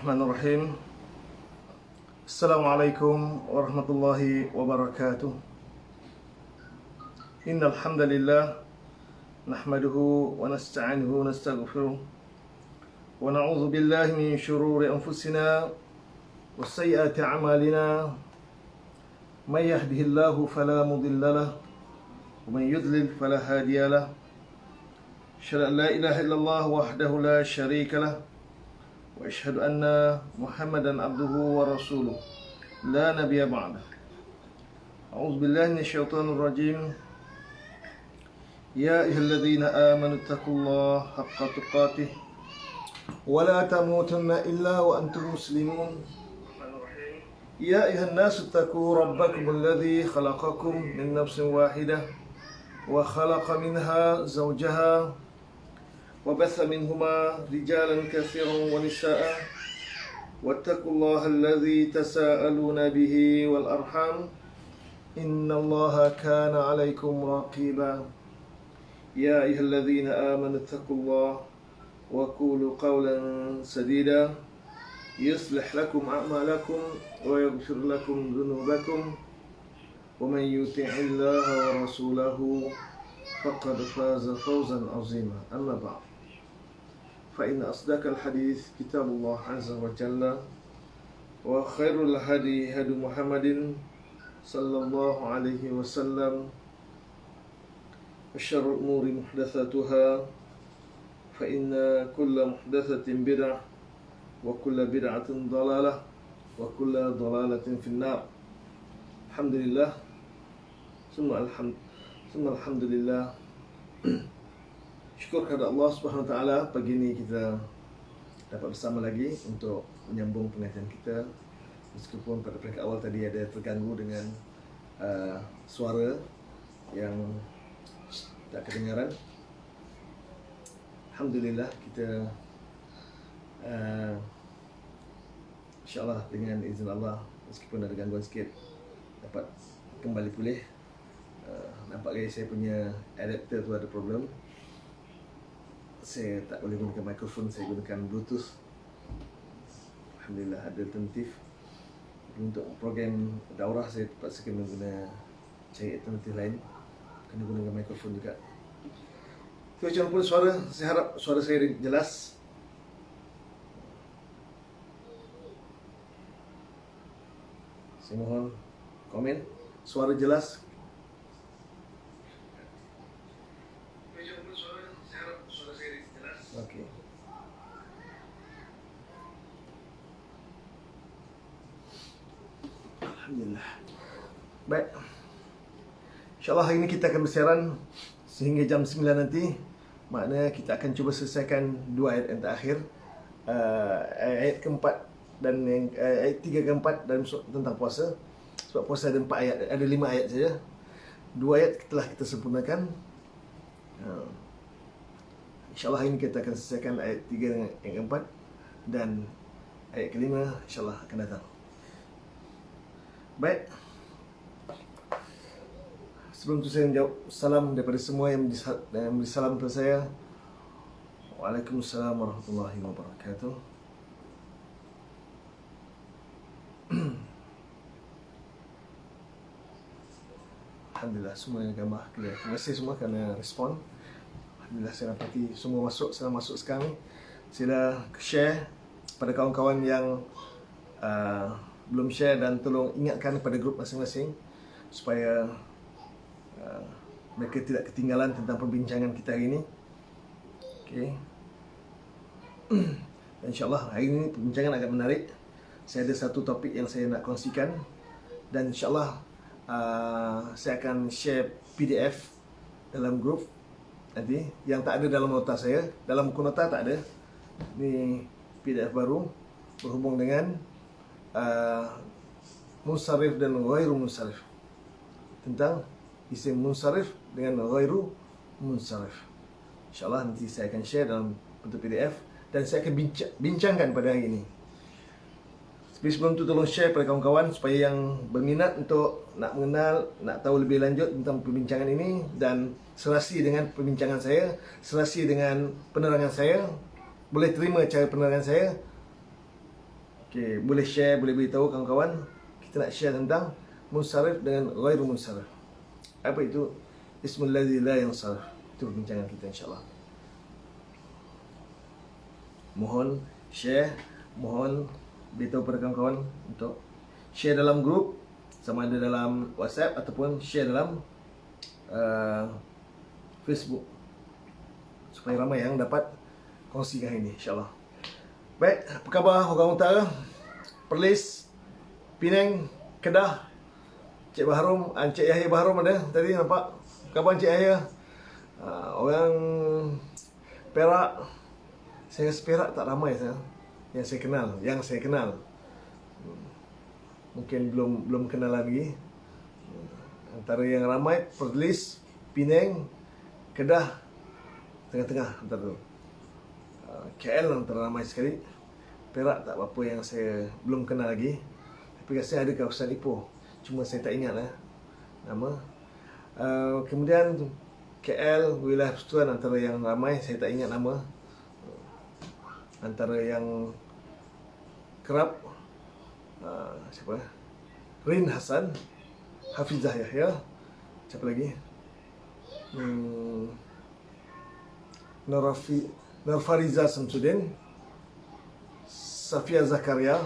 Bismillahirrahmanirrahim. Assalamualaikum warahmatullahi wabarakatuh. Innal hamdalillah nahmaduhu wa nasta'inuhu wa nastaghfiruh wa na'udzu billahi min shururi anfusina wa sayyiati a'malina. May yahdihillahu fala mudilla lahu wa man yudlil fala hadiya lahu. Asyhadu an la ilaha illallah wahdahu la syarika lahu wa asyhadu anna Muhammadan abduhu wa rasuluh la nabiyya ba'dah. A'udzu billahi minasyaitonir rajim. Ya ayyuhalladzina amanu taqullaha haqqa tuqatih wa la tamutunna illa wa antum muslimun. Ya ayyuhan nasu taqu rabbakumul ladzi khalaqakum min nafsin wahidah wa khalaqa minha zawjaha وبث منهما رجالا كثيرا ونساء واتقوا الله الذي تساءلون به والأرحام إن الله كان عليكم رقيبا يا أيها الذين آمنوا اتقوا الله وقولوا قولا سديدا يصلح لكم أعمالكم ويغفر لكم ذنوبكم ومن يطع الله ورسوله فقد فاز فوزا عظيما أما بعد فإن أصدق الحديث كتاب الله عز وجل وخير الهدي هدي محمد صلى الله عليه وسلم وشر الأمور محدثاتها فإن كل محدثة بدعة وكل بدعة ضلالة وكل ضلالة في النار. الحمد لله ثم الحمد لله. Syukur kepada Allah Subhanahu Wa Taala, pagi ini kita dapat bersama lagi untuk menyambung pengajian kita. Meskipun pada peringkat awal tadi ada terganggu dengan suara yang tak kedengaran. Alhamdulillah kita insyaAllah dengan izin Allah, meskipun ada gangguan sikit, dapat kembali pulih. Nampaknya saya punya adapter tu ada problem. Saya tak boleh gunakan mikrofon, saya gunakan Bluetooth. Alhamdulillah ada alternatif. Untuk program daurah saya terpaksa kena guna cari alternatif lain, kena gunakan mikrofon juga. Macam pun suara, saya harap suara saya jelas. Saya mohon komen, suara jelas. Okey. Alhamdulillah. Baik. InsyaAllah hari ini kita akan bersiaran sehingga jam 9 nanti. Maknanya kita akan cuba selesaikan dua ayat yang terakhir, ayat keempat dan yang ayat 3 ke 4 dalam tentang puasa. Sebab puasa ada 4 ayat, ada 5 ayat saja. 2 ayat telah kita sempurnakan. InsyaAllah hari ini kita akan selesaikan ayat 3 dan yang keempat, dan ayat kelima insyaAllah akan datang. Baik. Sebelum itu saya menjawab salam daripada semua yang memberi salam kepada saya. Waalaikumsalam warahmatullahi wabarakatuh. Alhamdulillah semua yang gambar clear. Terima kasih semua kerana respon. Alhamdulillah saya dapati semua masuk sekarang. Sila share pada kawan-kawan yang belum share, dan tolong ingatkan pada grup masing-masing supaya mereka tidak ketinggalan tentang perbincangan kita hari ini. Okey. InsyaAllah hari ini perbincangan agak menarik. Saya ada satu topik yang saya nak kongsikan, dan insyaAllah saya akan share PDF dalam grup nanti, yang tak ada dalam nota saya. Dalam buku nota tak ada. Ni PDF baru berhubung dengan munsharif dan ghairu munsharif, tentang isim munsharif dengan ghairu munsharif. InsyaAllah nanti saya akan share dalam bentuk PDF, dan saya akan bincangkan pada hari ini. Tapi sebelum tu tolong share pada kawan-kawan supaya yang berminat untuk nak mengenal, nak tahu lebih lanjut tentang perbincangan ini, dan serasi dengan perbincangan saya, serasi dengan penerangan saya, boleh terima cara penerangan saya, Okey, boleh share, boleh beritahu kawan-kawan. Kita nak share tentang munsharif dengan ghairu munsharif. Apa itu? Ismul ladzi la yansarif. Itu bincangan kita insya-Allah. Mohon share, mohon beritahu pada kawan-kawan untuk share dalam grup, sama ada dalam WhatsApp ataupun share dalam Facebook, supaya ramai yang dapat kongsikan ini insya-Allah. Baik, apa khabar orang utara? Perlis, Penang, Kedah, Cik Baharum, Encik Yahya Baharum ada tadi nampak. Apa khabar Encik Yahya? Orang Perak, saya rasa Perak tak ramai yang saya kenal. Mungkin belum kenal lagi. Antara yang ramai Perlis, Penang, Kedah, tengah-tengah antara tu. KL antara ramai sekali. Perak tak apa yang saya belum kenal lagi. Tapi rasanya ada kawasan Ipoh. Cuma saya tak ingat nama. Kemudian KL, wilayah Persekutuan antara yang ramai, saya tak ingat nama. Antara yang kerap siapa? Rin Hassan, Hafizah Yahya, siapa lagi? Nurfariza Samsudin, Safia Zakaria.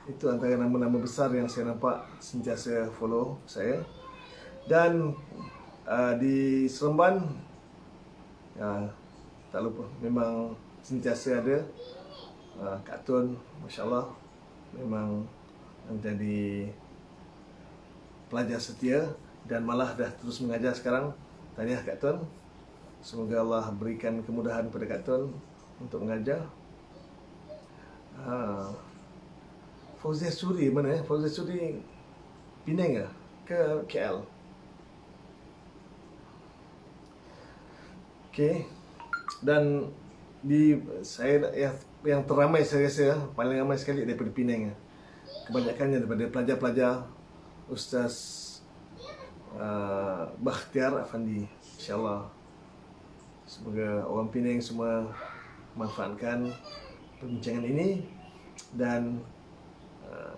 Itu antara nama-nama besar yang saya nampak sentiasa follow saya. Dan di Seremban, tak lupa, memang sentiasa ada Kak Tun, Masya Allah, memang menjadi pelajar setia dan malah dah terus mengajar sekarang. Tahniah Kak Tun. Semoga Allah berikan kemudahan pada Kak Tun untuk mengajar. Fauzia Suri mana? Fauzia Suri Penang ke KL? Okey. Dan saya yang teramai saya rasa paling ramai sekali daripada Penang. Kebanyakannya daripada pelajar-pelajar Ustaz Bakhtiar Afandi. InsyaAllah semoga orang Penang semua manfaatkan perbincangan ini dan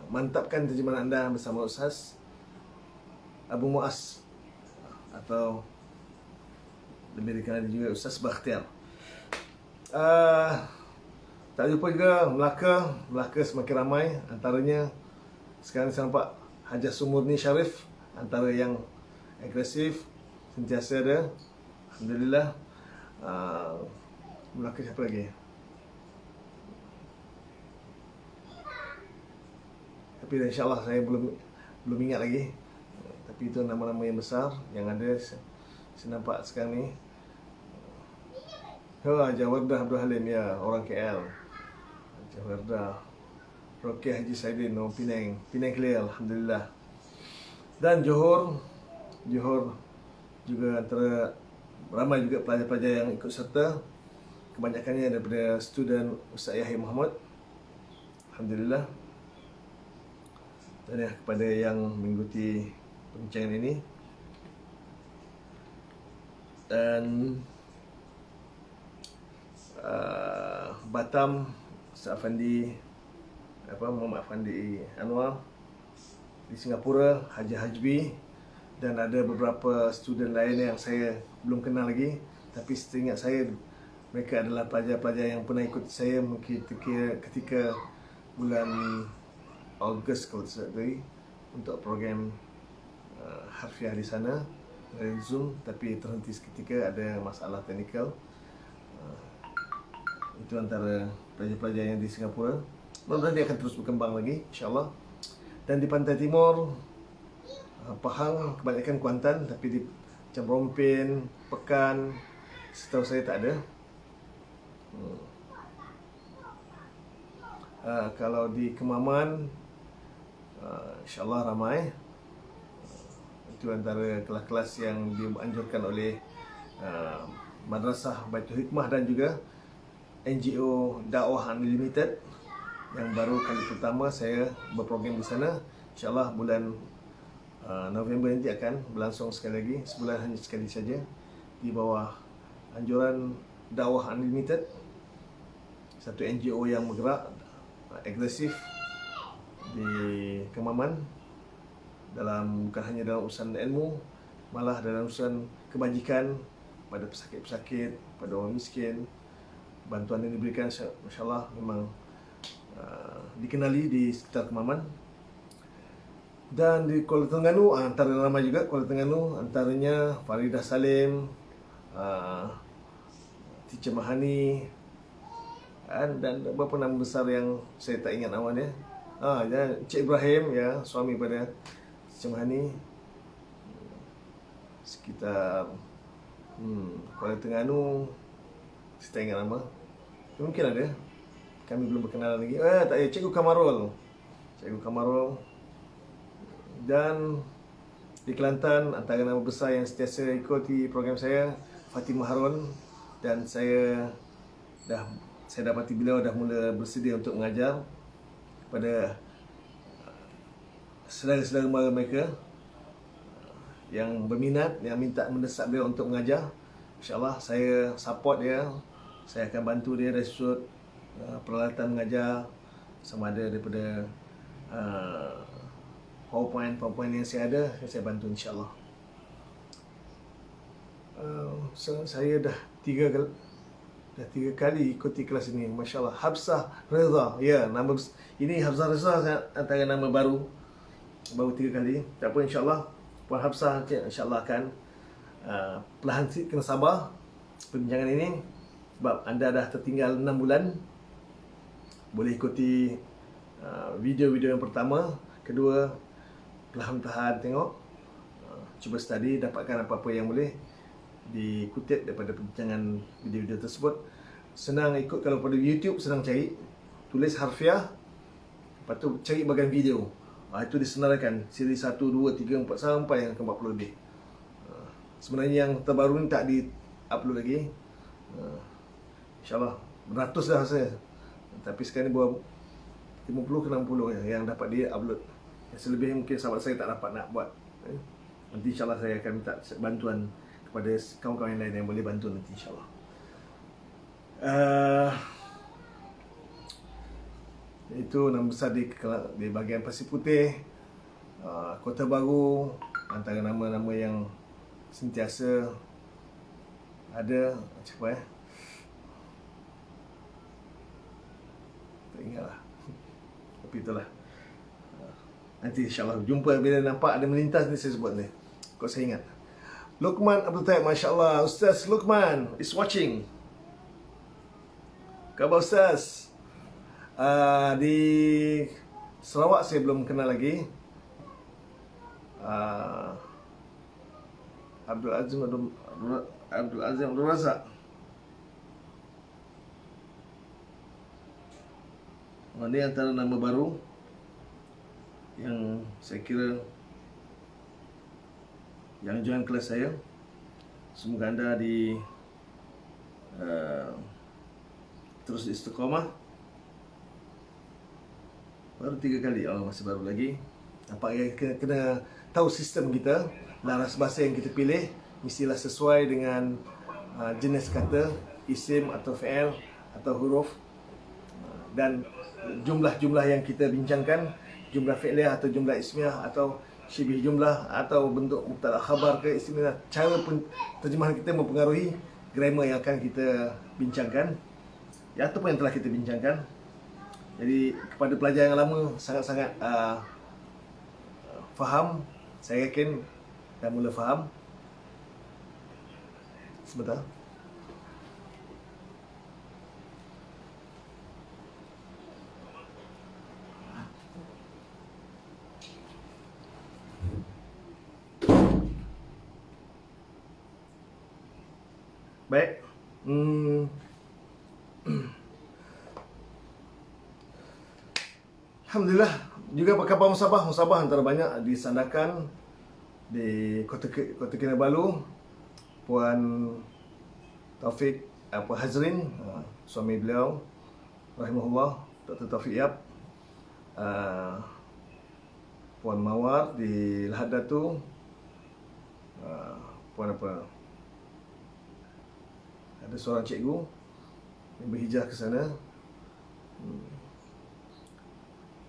mantapkan terjemahan anda bersama Ustaz Abu Muaz, atau lebih dikenali juga Ustaz Bakhtiar. Tak lupa juga Melaka semakin ramai. Antaranya sekarang saya nampak Hajah Sumurni Syarif, antara yang agresif, sentiasa ada. Alhamdulillah. Melaka siapa lagi? Tapi insyaAllah saya belum ingat lagi. Tapi itu nama-nama yang besar yang ada saya nampak sekarang ni. Jawardah Abdul Halim, ya, orang KL. Jawardah. Rokiah Haji Saidin, orang Penang clear, Alhamdulillah. Dan Johor juga antara ramai juga pelajar-pelajar yang ikut serta. Kebanyakannya daripada student Ustaz Yahya Muhammad. Alhamdulillah. Dan kepada yang mengikuti perbincangan ini. Dan Batam, Ustaz Afandi Muhammad Afandi Anwar. Di Singapura, Haji Hajbi. Dan ada beberapa student lain yang saya belum kenal lagi, tapi seingat saya mereka adalah pelajar-pelajar yang pernah ikut saya mungkin ketika bulan Ogos kalau tidak salah untuk program harfiah di sana dari Zoom, tapi terhenti seketika ada masalah teknikal. Itu antara pelajar-pelajar yang di Singapura. Mudah-mudahan dia akan terus berkembang lagi, insyaAllah. Dan di Pantai Timur, Pahang, kebanyakan Kuantan, tapi di macam Rompin, Pekan, setahu saya tak ada. Kalau di Kemaman, insyaAllah ramai. Itu antara kelas-kelas yang dianjurkan oleh Madrasah Baitul Hikmah dan juga NGO Dakwah Unlimited yang baru kali pertama saya berprogram di sana. InsyaAllah bulan November nanti akan berlangsung sekali lagi, sebulan hanya sekali saja, di bawah anjuran Dakwah Unlimited. satu NGO yang bergerak agresif di Kemaman, bukan hanya dalam urusan ilmu, malah dalam urusan kebajikan pada pesakit-pesakit, pada orang miskin. Bantuan yang diberikan masya-Allah memang dikenali di sekitar Kemaman. Dan di Kuala Terengganu, antara nama juga Kuala Terengganu, antaranya Faridah Salim, Teacher Mahani, dan beberapa nama besar yang saya tak ingat nama dia. Dan Cik Ibrahim, ya, suami pada Teacher Mahani. Sekitar Kuala Terengganu, saya tak ingat nama. Mungkin ada, kami belum berkenalan lagi. Tak ya, Cikgu Kamarul. Cikgu Kamarul. Dan di Kelantan, antara nama besar yang sentiasa ikuti program saya, Fatimah Harun. Dan saya dapati beliau dah mula bersedia untuk mengajar kepada saudara-saudara mara mereka yang berminat, yang minta mendesak beliau untuk mengajar. InsyaAllah saya support dia. Saya akan bantu dia dari sudut peralatan mengajar, sama ada daripada PowerPoint yang saya ada, saya bantu insyaAllah. Saya dah tiga kali ikuti kelas ini, masya-Allah. Habsah Reza, ya, nama ini Habsah Reza antara nama baru 3 kali. Tak apa, insya-Allah Puan Habsah insya-Allah akan perlahan sikit, kena sabar perbincangan ini sebab anda dah tertinggal 6 bulan. Boleh ikuti video-video yang pertama, kedua perlahan-lahan tengok, cuba study, dapatkan apa-apa yang boleh dikutip daripada perbincangan video-video tersebut. Senang ikut, kalau pada YouTube senang cari, tulis harfiah, lepas tu cari bahagian video. Itu disenaraikan siri 1, 2, 3, 4 sampai yang ke-40 lebih. Sebenarnya yang terbaru ni tak di-upload lagi. InsyaAllah beratus dah saya, tapi sekarang ni baru 50 ke 60 yang dapat di-upload. Yang selebih mungkin sahabat saya tak dapat nak buat. Nanti insyaAllah saya akan minta bantuan kepada kawan-kawan yang lain yang boleh bantu nanti insyaAllah. Itu nama besar di bahagian Pasir Putih, Kota Baru, antara nama-nama yang sentiasa ada. Macam apa tak ingatlah. Tapi itulah. Nanti insyaAllah jumpa bila nampak ada melintas ni, saya sebut ni, kau saya ingat. Luqman Abdul Taib, masya-Allah. Ustaz Luqman is watching. Khabar Ustaz? Di Sarawak saya belum kenal lagi. Abdul Azim Abdul Razak. Ini antara nama baru yang saya kira yang join kelas saya. Semoga anda terus istiqamah. Baru 3 kali, masih baru lagi. Nampak kena tahu sistem kita. Laras bahasa yang kita pilih mestilah sesuai dengan jenis kata, isim atau fi'il atau huruf, dan jumlah-jumlah yang kita bincangkan, jumlah fi'liyah atau jumlah ismiyah atau syibih jumlah atau bentuk mubtada khabar ke ismiyah. Cara terjemahan kita mempengaruhi grammar yang akan kita bincangkan, ya, ataupun yang telah kita bincangkan. Jadi kepada pelajar yang lama sangat-sangat faham, saya yakin dah mula faham. Sebentar. Baik. Alhamdulillah. Juga khabar musabah. Musabah antara banyak disandarkan di Kota Kinabalu. Puan Taufik Hazrin, suami beliau rahimahullah, Dr. Taufik Yap. Puan Mawar di Lahad Datu. Puan apa? Ada seorang cikgu yang berhijrah ke sana,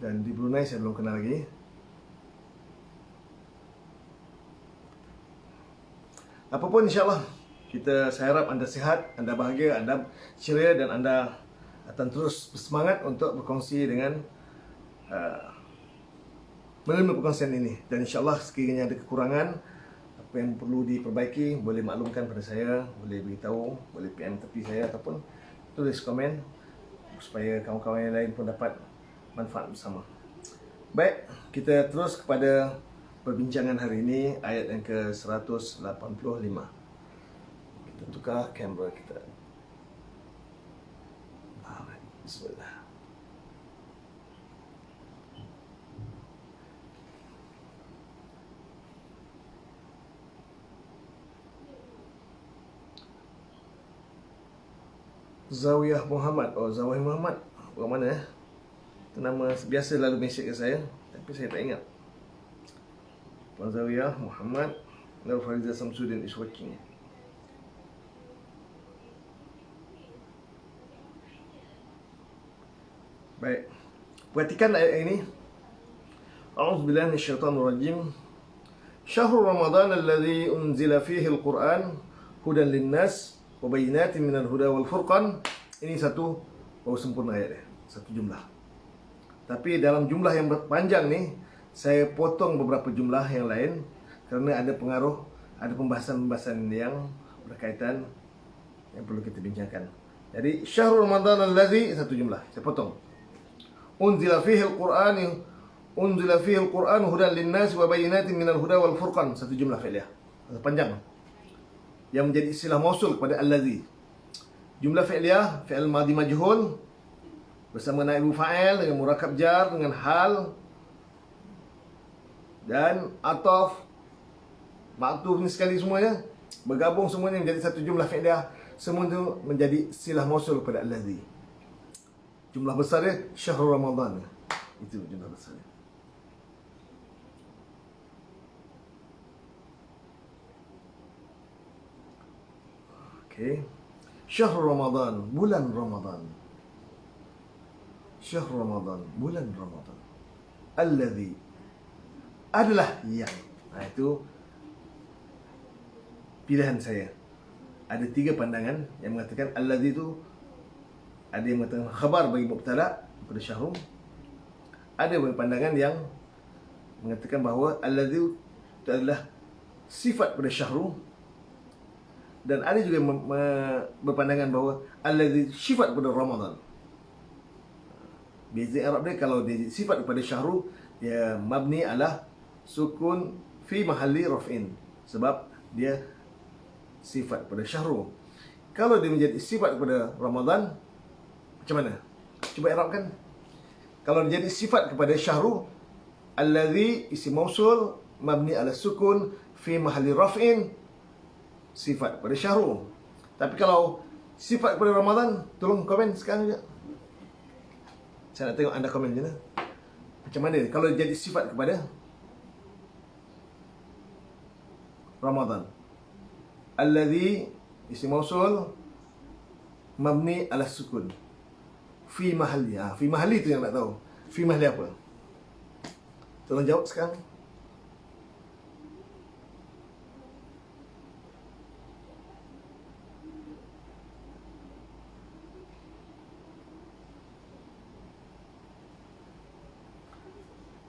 Dan di Brunei saya belum kenal lagi. Apapun, insyaAllah saya harap anda sihat, anda bahagia, anda ceria, dan anda akan terus bersemangat untuk berkongsi dengan menerima perkongsian ini. Dan insyaAllah sekiranya ada kekurangan, apa yang perlu diperbaiki, boleh maklumkan pada saya, boleh beritahu, boleh PM tepi saya, ataupun tulis komen supaya kawan-kawan yang lain pun dapat manfaat bersama. Baik, kita terus kepada perbincangan hari ini, ayat yang ke-185. Kita tukar kamera kita. Bismillah. Zawiyah Muhammad. Oh, Zawiyah Muhammad. Orang mana? Itu nama biasa lalu mesej ke saya, tapi saya tak ingat. Puan Zawiyah Muhammad. Nur Fariza Samsudin is watching. Baik. Perhatikan ayat ini. A'udzubillahi minasyaitonirrajim. Syahrul Ramadan alladzi unzila fihi al-Qur'an hudan lin-nas wa bayyinatin minal huda wal furqan. Ini satu sempurna ayat dia, satu jumlah. Tapi dalam jumlah yang panjang ni, saya potong beberapa jumlah yang lain kerana ada pengaruh, ada pembahasan-pembahasan yang berkaitan yang perlu kita bincangkan. Jadi syahrul Ramadan alladzi, satu jumlah, saya potong. Unzila fihi al-Qur'an hudan lin-nas wa bayyinatin minal huda wal furqan. Satu jumlah fi'liyah, panjang, yang menjadi istilah mausul kepada allazi. Jumlah fi'liyah, fi'il madhi majhul bersama naibu fa'il dengan murakab jar dengan hal dan ataf, maktuf ni sekali semuanya bergabung, semuanya menjadi satu jumlah fi'liyah. Semua itu menjadi istilah mausul kepada allazi. Jumlah besar dia syahrul Ramadan. Itu jumlah besar dia. Okey. Syahrul Ramadan, bulan Ramadan. Syahrul Ramadan, bulan Ramadan. Alladzi, adalah yang. Itu pilihan saya. Ada tiga pandangan yang mengatakan alladzi itu, ada yang mengatakan khabar bagi mubtada pada syahrul. Ada pandangan yang mengatakan bahawa alladzi itu adalah sifat pada syahrul. Dan ada juga berpandangan bahawa alladzi sifat pada Ramadan. Beza Arab dia, kalau dia sifat kepada syahrul, dia mabni ala sukun fi mahalli raf'in, sebab dia sifat pada syahrul. Kalau dia menjadi sifat kepada Ramadan, macam mana? Cuba i'rabkan. Kalau dia jadi sifat kepada syahrul, alladzi isim mausul mabni ala sukun fi mahalli raf'in, sifat pada syahrul. Tapi kalau sifat kepada Ramadan, tolong komen sekarang juga. Saya nak tengok anda komen je lah. Macam mana kalau jadi sifat kepada Ramadan? Alladzi isim mausul mabni ala sukun fi mahalli. Fi mahalli tu yang nak tahu. Fi mahalli apa? Tolong jawab sekarang.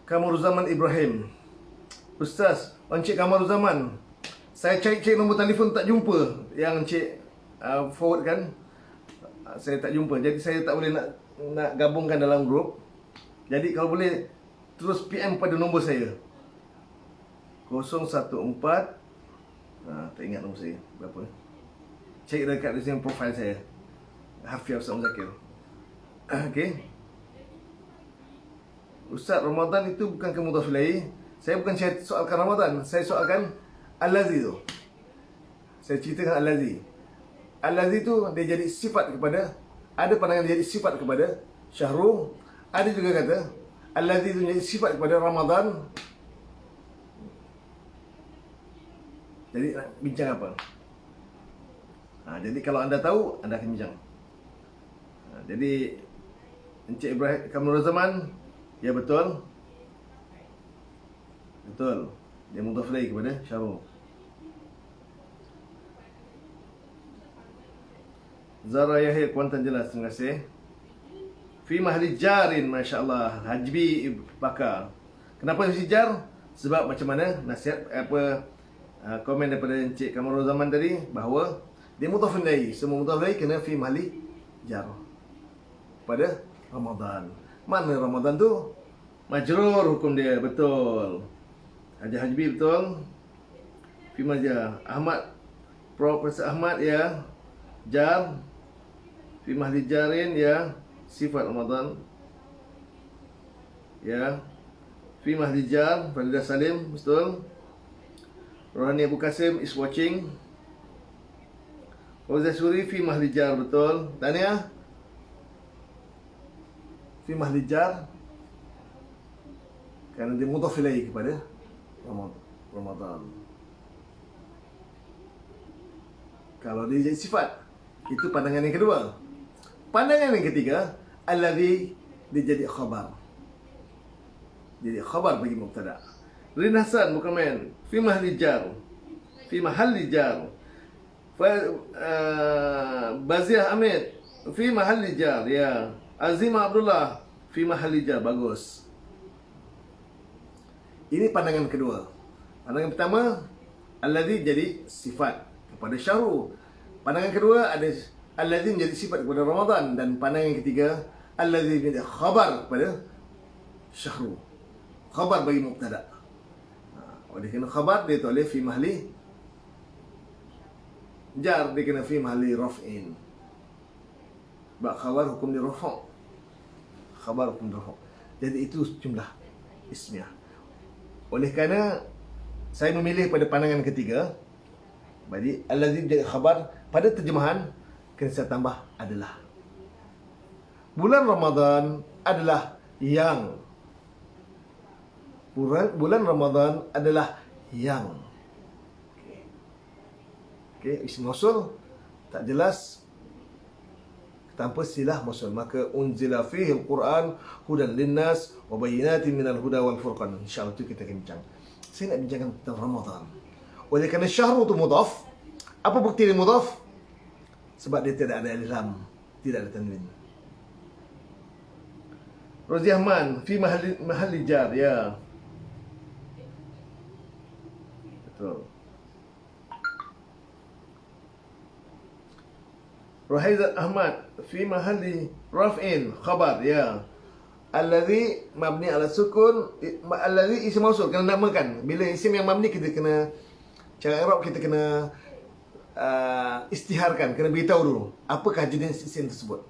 Kamaruzaman Ibrahim. Ustaz, Encik Kamaruzaman, saya cari nombor telefon tak jumpa. Yang Encik forward kan, saya tak jumpa. Jadi saya tak boleh nak gabungkan dalam grup. Jadi kalau boleh terus PM pada nombor saya 014 tak ingat nombor saya berapa. Cek dekat di sini profil saya, Hafiz Ustaz Zakir. Okey. Ustaz, Ramadan itu bukan mudhaf ilaih. Saya bukan soalkan Ramadan, saya soalkan allazi tu. Saya ceritakan allazi. Allazi tu dia jadi sifat kepada, ada pandangan dia jadi sifat kepada syahrul, ada juga kata allazi tu jadi sifat kepada Ramadan. Jadi nak bincang apa? Jadi kalau anda tahu, anda akan bincang. Jadi Encik Ibrahim Kamrul Zaman. Ya, betul. Betul. Dia mudhaf ilaih kepada Syarul. Zara Yahya Kuantan jelas, terima kasih. Fi mahli jarin, masya-Allah. Hajbi Bakar. Kenapa mesti jar? Sebab macam mana nasihat komen daripada Encik Kamrul Zaman tadi bahawa dia mudhaf ilaih. Semua mudhaf ilaih kena fi mahli jar pada Ramadan. Mana Ramadan tu? Majrur hukum dia, betul. Haji Hajbi betul. Fi maja Ahmad Profesor Ahmad ya. Jar fi mahli jarin ya, sifat Ramadan ya. Fi mahli jar Faridah Salim betul. Rohani Abu Kasim is watching. Fauzah Suri fi mahli jar betul. Tania fi mahli jar kerana dia mudhaf ilaih kepada Ramadan. Kalau dia jadi sifat, itu pandangan yang kedua. Pandangan yang ketiga, alladhi, dia jadi khabar. Jadi khabar bagi mubtada. Rin Hasan berkomen, fi mahli jar. Fi mahalli jar. Baziah Hamid, fi mahalli jar. Ya. Azima Abdullah, fi mahalli jar. Bagus. Ini pandangan kedua. Pandangan pertama, alladhi jadi sifat kepada Syahru. Pandangan kedua ada alladhi menjadi sifat kepada Ramadan. Dan pandangan ketiga, alladhi menjadi khabar kepada Syahru. Khabar bagi mubtada. Oleh kerana khabar dia tak boleh fi mahli jar, dia kena fi mahli raf'in. Sebab khabar hukum dia rafa'. Khabar hukum dia rafa'. Jadi itu jumlah ismiyah. Oleh kerana saya memilih pada pandangan ketiga, jadi alladhi jadi khabar, pada terjemahan kena saya tambah adalah. Bulan Ramadan adalah yang. Bulan Ramadan adalah yang. Okey, isim mausul tak jelas tanpa silah mausul, maka unzila fihi al-Quran hudan linnas wa bayyinatin minal huda wal furqan. Insya-Allah itu kita akan bincang. Saya nak bincangkan tentang Ramadan. Oleh kerana syahru itu mudhaf. Apa bukti dia mudhaf? Sebab dia tidak ada alif lam, tidak ada tanwin. Rozi Ahman fi mahalli jar, ya. Betul. Rohaizat Ahmad fi mahalli raf'in khabar, ya. Alladhi mabni ala sukun, alladhi isim mausul, kena namakan. Bila isim yang mabni kita kena, cara i'rab kita kena istiharkan, kena beritahu dulu apakah jenis isim tersebut.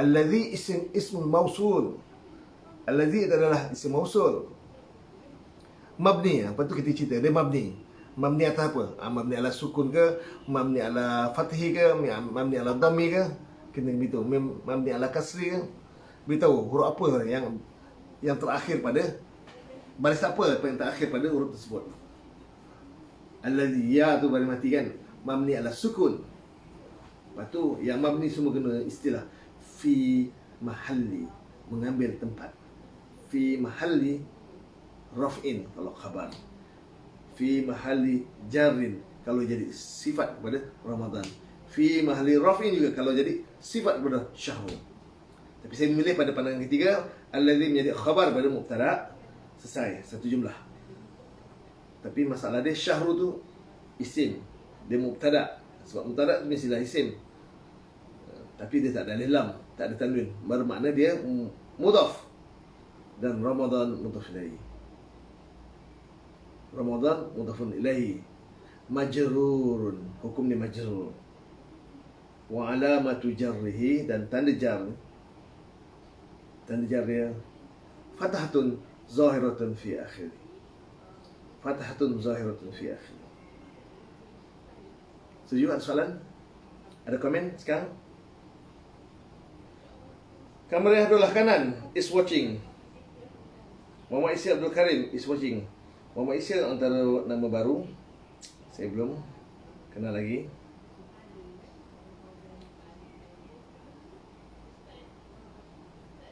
Alladhi ismul mausul. Alladhi adalah isim mausul mabni. Apa tu kita cerita dia mabni. Mabni atas apa? Mabni ala sukun ke, mabni ala fathi ke, mabni ala dhammi ke, kena beritahu. Mabni ala kasri ke, beritahu huruf apa yang terakhir pada baris apa yang terakhir pada huruf tersebut. Alladhi, ya tu baris mati kan, mabni ala sukun. Lepas tu yang mabni semua kena istilah fi mahalli, mengambil tempat. Fi mahalli raf'in kalau khabar. Fi mahalli jarrin kalau jadi sifat kepada Ramadan. Fi mahalli raf'in juga kalau jadi sifat kepada Syahru. Tapi saya memilih pada pandangan ketiga, alladhi menjadi khabar pada mubtada. Selesai, satu jumlah. Tapi masalah dia Syahru tu isim, dia mubtada. Sebab mubtada mestilah isim. Tapi dia tak ada alif lam, tak ada tanwin. Bermakna dia mudhaf. Dan Ramadan mudhaf ilaih. Ramadan mudhafun ilaih. Majrurun, hukum dia majrur. Wa alamatu jarrihi, dan tanda jar. Tanda jar dia fathatun zahiratun fi akhir. Fathatun zahiratun fi akhir. Setuju? Ada soalan? Ada komen sekarang? Kamera Abdullah Kanan is watching. Muhammad Isyad Abdul Karim is watching. Muhammad Isyad antara nama baru, saya belum kenal lagi.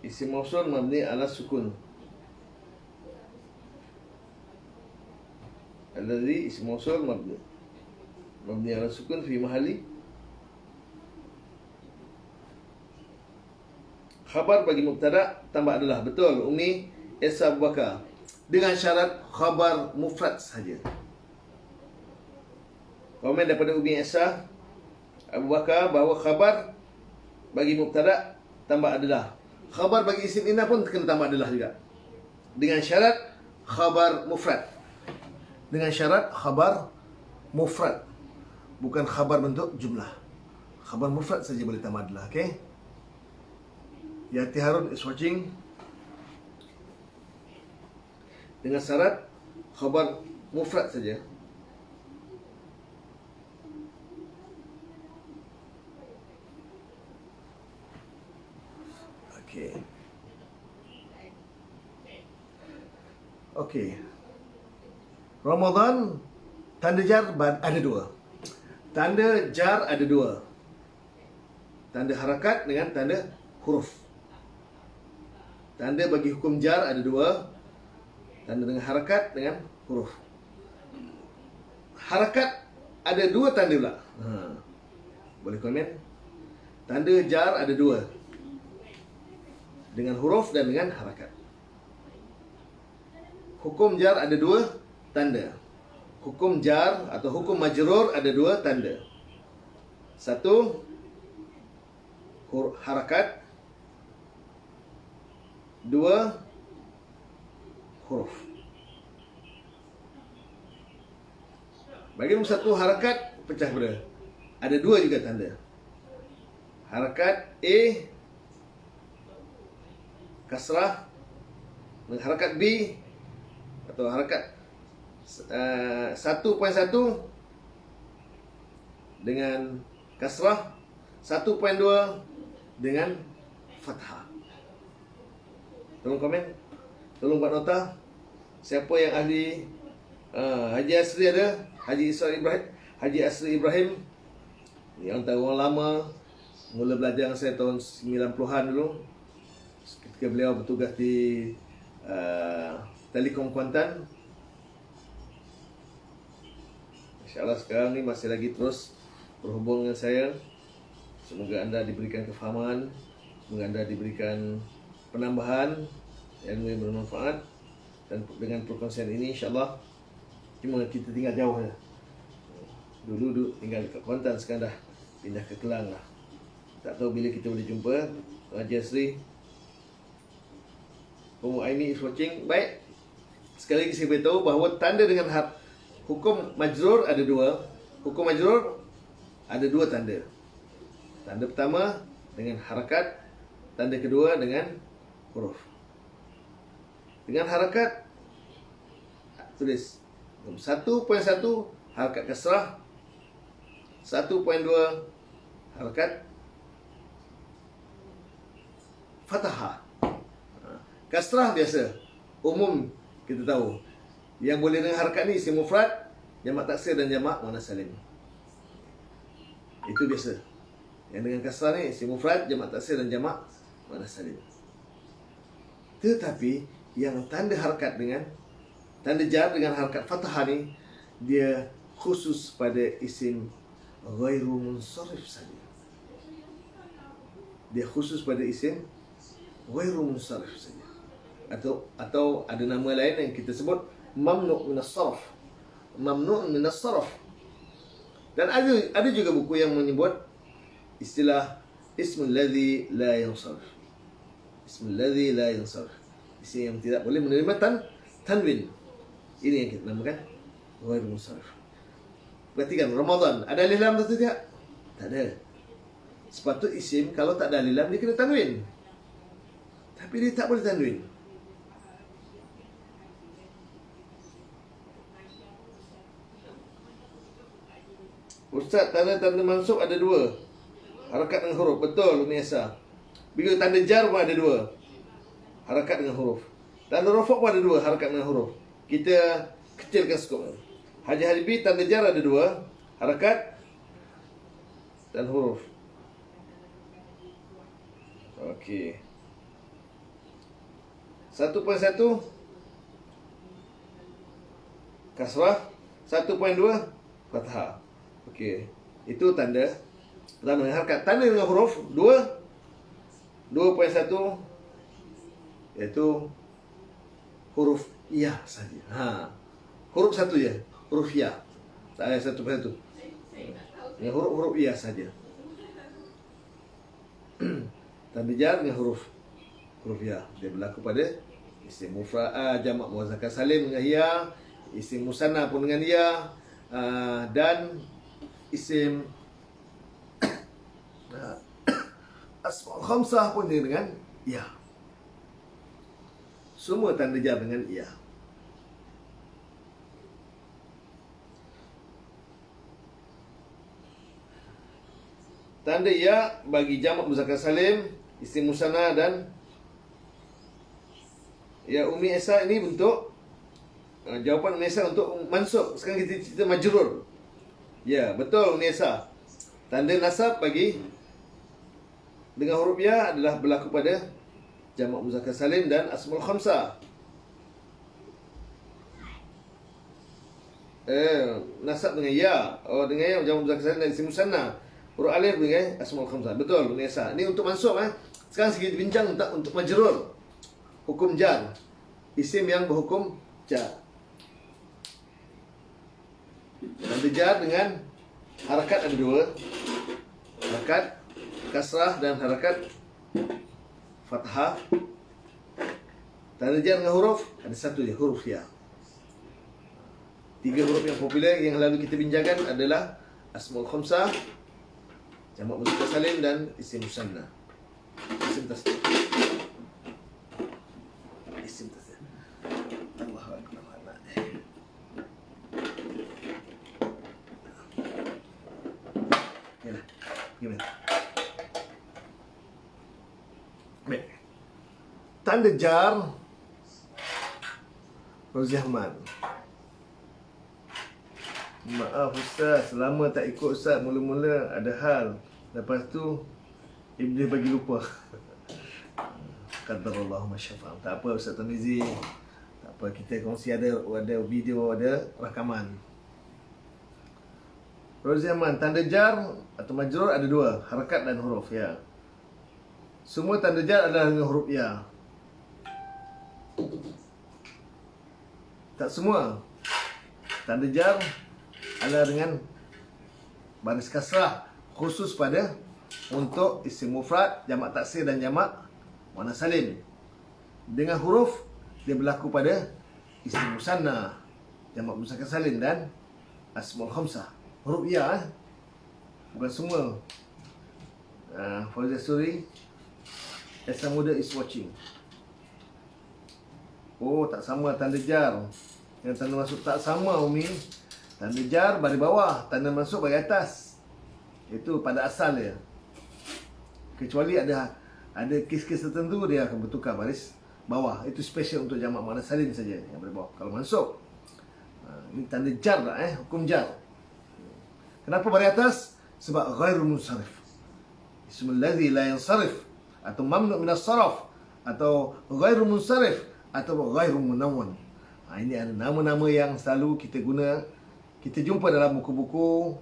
Isim mausul mabni ala sukun. Alladhi isim mausul mabni ala sukun fi mahalli khabar bagi mubtada tambah adalah. Betul, Umi Esa Abu Bakar. Dengan syarat khabar mufrad saja. Komen daripada Umi Esa Abu Bakar bahawa khabar bagi mubtada tambah adalah. Khabar bagi isim inna pun kena tambah adalah juga. Dengan syarat khabar mufrad. Dengan syarat khabar mufrad. Bukan khabar bentuk jumlah. Khabar mufrad saja boleh tambah adalah, okey? Yati Harun is watching. Dengan syarat khabar mufrad saja. Okey. Okey. Ramadan, tanda jar ada dua. Tanda jar ada dua. Tanda harakat dengan tanda huruf. Tanda bagi hukum jar ada dua. Tanda dengan harakat dengan huruf. Harakat ada dua tanda pula. Boleh komen? Tanda jar ada dua. Dengan huruf dan dengan harakat. Hukum jar ada dua tanda. Hukum jar atau hukum majrur ada dua tanda. Satu, harakat. Dua, huruf. Bagi nombor satu, harakat pecah pada. Ada dua juga tanda. Harakat A kasrah dan harakat B atau harakat 1.1 dengan kasrah, 1.2 dengan fathah. Tolong komen, tolong buat nota. Siapa yang ahli Haji Asri ada? Haji Asri Ibrahim. Yang antara orang lama, mula belajar dengan saya tahun 90-an dulu. Ketika beliau bertugas di Telekom Kuantan. InsyaAllah sekarang ni masih lagi terus berhubung dengan saya. Semoga anda diberikan kefahaman, semoga anda diberikan penambahan ilmu yang bermanfaat. Dan dengan perkongsian ini insyaAllah, cuma kita tinggal jauh saja. Dulu tinggal dekat Kuantan, sekarang dah pindah ke Kelang lah. Tak tahu bila kita boleh jumpa. Haji Asri, Ummu Aini is watching. Baik, sekali lagi saya beritahu bahawa tanda dengan hukum majrur ada dua. Hukum majrur ada dua tanda. Tanda pertama dengan harakat, tanda kedua dengan huruf. Dengan harakat, tulis 1.1 harakat kasrah, 1.2 harakat fathah. Kasrah biasa, umum kita tahu. Yang boleh dengan harakat ni isim mufrad, jamak taksir dan jamak muannas salim. Itu biasa. Yang dengan kasrah ni isim mufrad, jamak taksir dan jamak muannas salim. Tetapi yang tanda harakat dengan tanda jar dengan harakat fathah ni, dia khusus pada isim ghairu munsharif saja. Dia khusus pada isim ghairu munsharif saja. Atau ada nama lain yang kita sebut mamnu' minas sarf. Mamnu' minas sarf. Dan ada juga buku yang menyebut istilah ismul ladzi la yansarif. Ismul ladzi la yansarif. Isim yang tidak boleh menerima tanwin. Ini yang kita namakan ghairu munsharif. Perhatikan, Ramadan ada alif lam atau tidak? Tak ada. Sepatut isim kalau tak ada alif lam dia kena tanwin. Tapi dia tak boleh tanwin. Ustaz, tanda-tanda mansub ada dua. Harakat dengan huruf. Betul, Umi Esa. Bila tanda jar pun ada dua. Harakat dengan huruf. Tanda rafak pun ada dua. Harakat dengan huruf. Kita kecilkan skop. Haji Halibi, tanda jar ada dua. Harakat dan huruf. Okey. 1.1 kasrah, 1.2 fathah. Okey, itu tanda pertama dengan harakat. Tanda dengan huruf 2.1 iaitu huruf ya saja. Huruf satu je, huruf ya. Tak ada 1.1. Dengan huruf ya saja. Tanda jar dengan huruf ya. Dia berlaku pada isim mufrad, jamak muzakkar salim dengan ya, isim musanna pun dengan ya, dan isim asmaul khamsah pun dengan ya. Semua tanda jar dengan ya. Tanda ya bagi jamak muzakkar salim, isim musanna dan ya Umi Esa ini bentuk jawapan Umi Esa untuk mansub. Sekarang kita cerita majrur. Ya, betul Umi Esa. Tanda nasab bagi dengan huruf ya adalah berlaku pada jamak muzakkar salim dan asmaul khamsah. Nasab dengan ya, dengan ya jamak muzakkar salim dan isim musanna. Huruf alif dengan asmaul khamsah. Betul Umi Esa. Ini untuk mansub. Sekarang kita bincang untuk majrur. Hukum jar. Isim yang berhukum jar. Tanda jar dengan harakat ada dua. Harakat kasrah dan harakat fathah. Tanda jar dengan huruf ada satu je, huruf ya. Tiga huruf yang popular yang lalu kita bincangkan adalah asmaul khamsah, jamak muzakkar salim dan isim musanna. Isim tasniah. Isim tasniah. Allahu akbar. Yalah. Gimana? Baik. Tanda jar Rozihman. Maaf Ustaz, lama tak ikut Ustaz. Mula-mula ada hal, lepas tu Iblis bagi lupa. Qadarullah masyafa'al. Tak apa Ustaz Tamizi. Tak apa, kita kongsi ada video, ada rakaman. Rozihman, tanda jar atau majrur ada dua, harakat dan huruf ya. Semua tanda jar adalah dengan huruf ya. Tak semua. Tanda jar adalah dengan baris kasrah, khusus pada untuk isim mufrad, jamak taksir dan jamak muannas salim. Dengan huruf dia berlaku pada isim musanna, jamak muzakkar salim dan asmaul khamsah. Huruf ya, bukan semua. Fauzia Suri, Esa Muda is watching. Oh, tak sama tanda jar. Yang tanda masuk tak sama Umi. Tanda jar baris bawah, tanda masuk baris atas. Itu pada asal dia. Kecuali ada kes-kes tertentu dia akan bertukar baris bawah. Itu special untuk jamak muannas salim saja yang baris bawah. Kalau masuk, ini tanda jar lah, hukum jar. Kenapa baris atas? Sebab ghairu munsharif. Ismul ladzi la yansarif, atau mamnu' min as-sarf, atau ghairu munsharif, atau ghairu munawwan. Ini ada nama-nama yang selalu kita guna, kita jumpa dalam buku-buku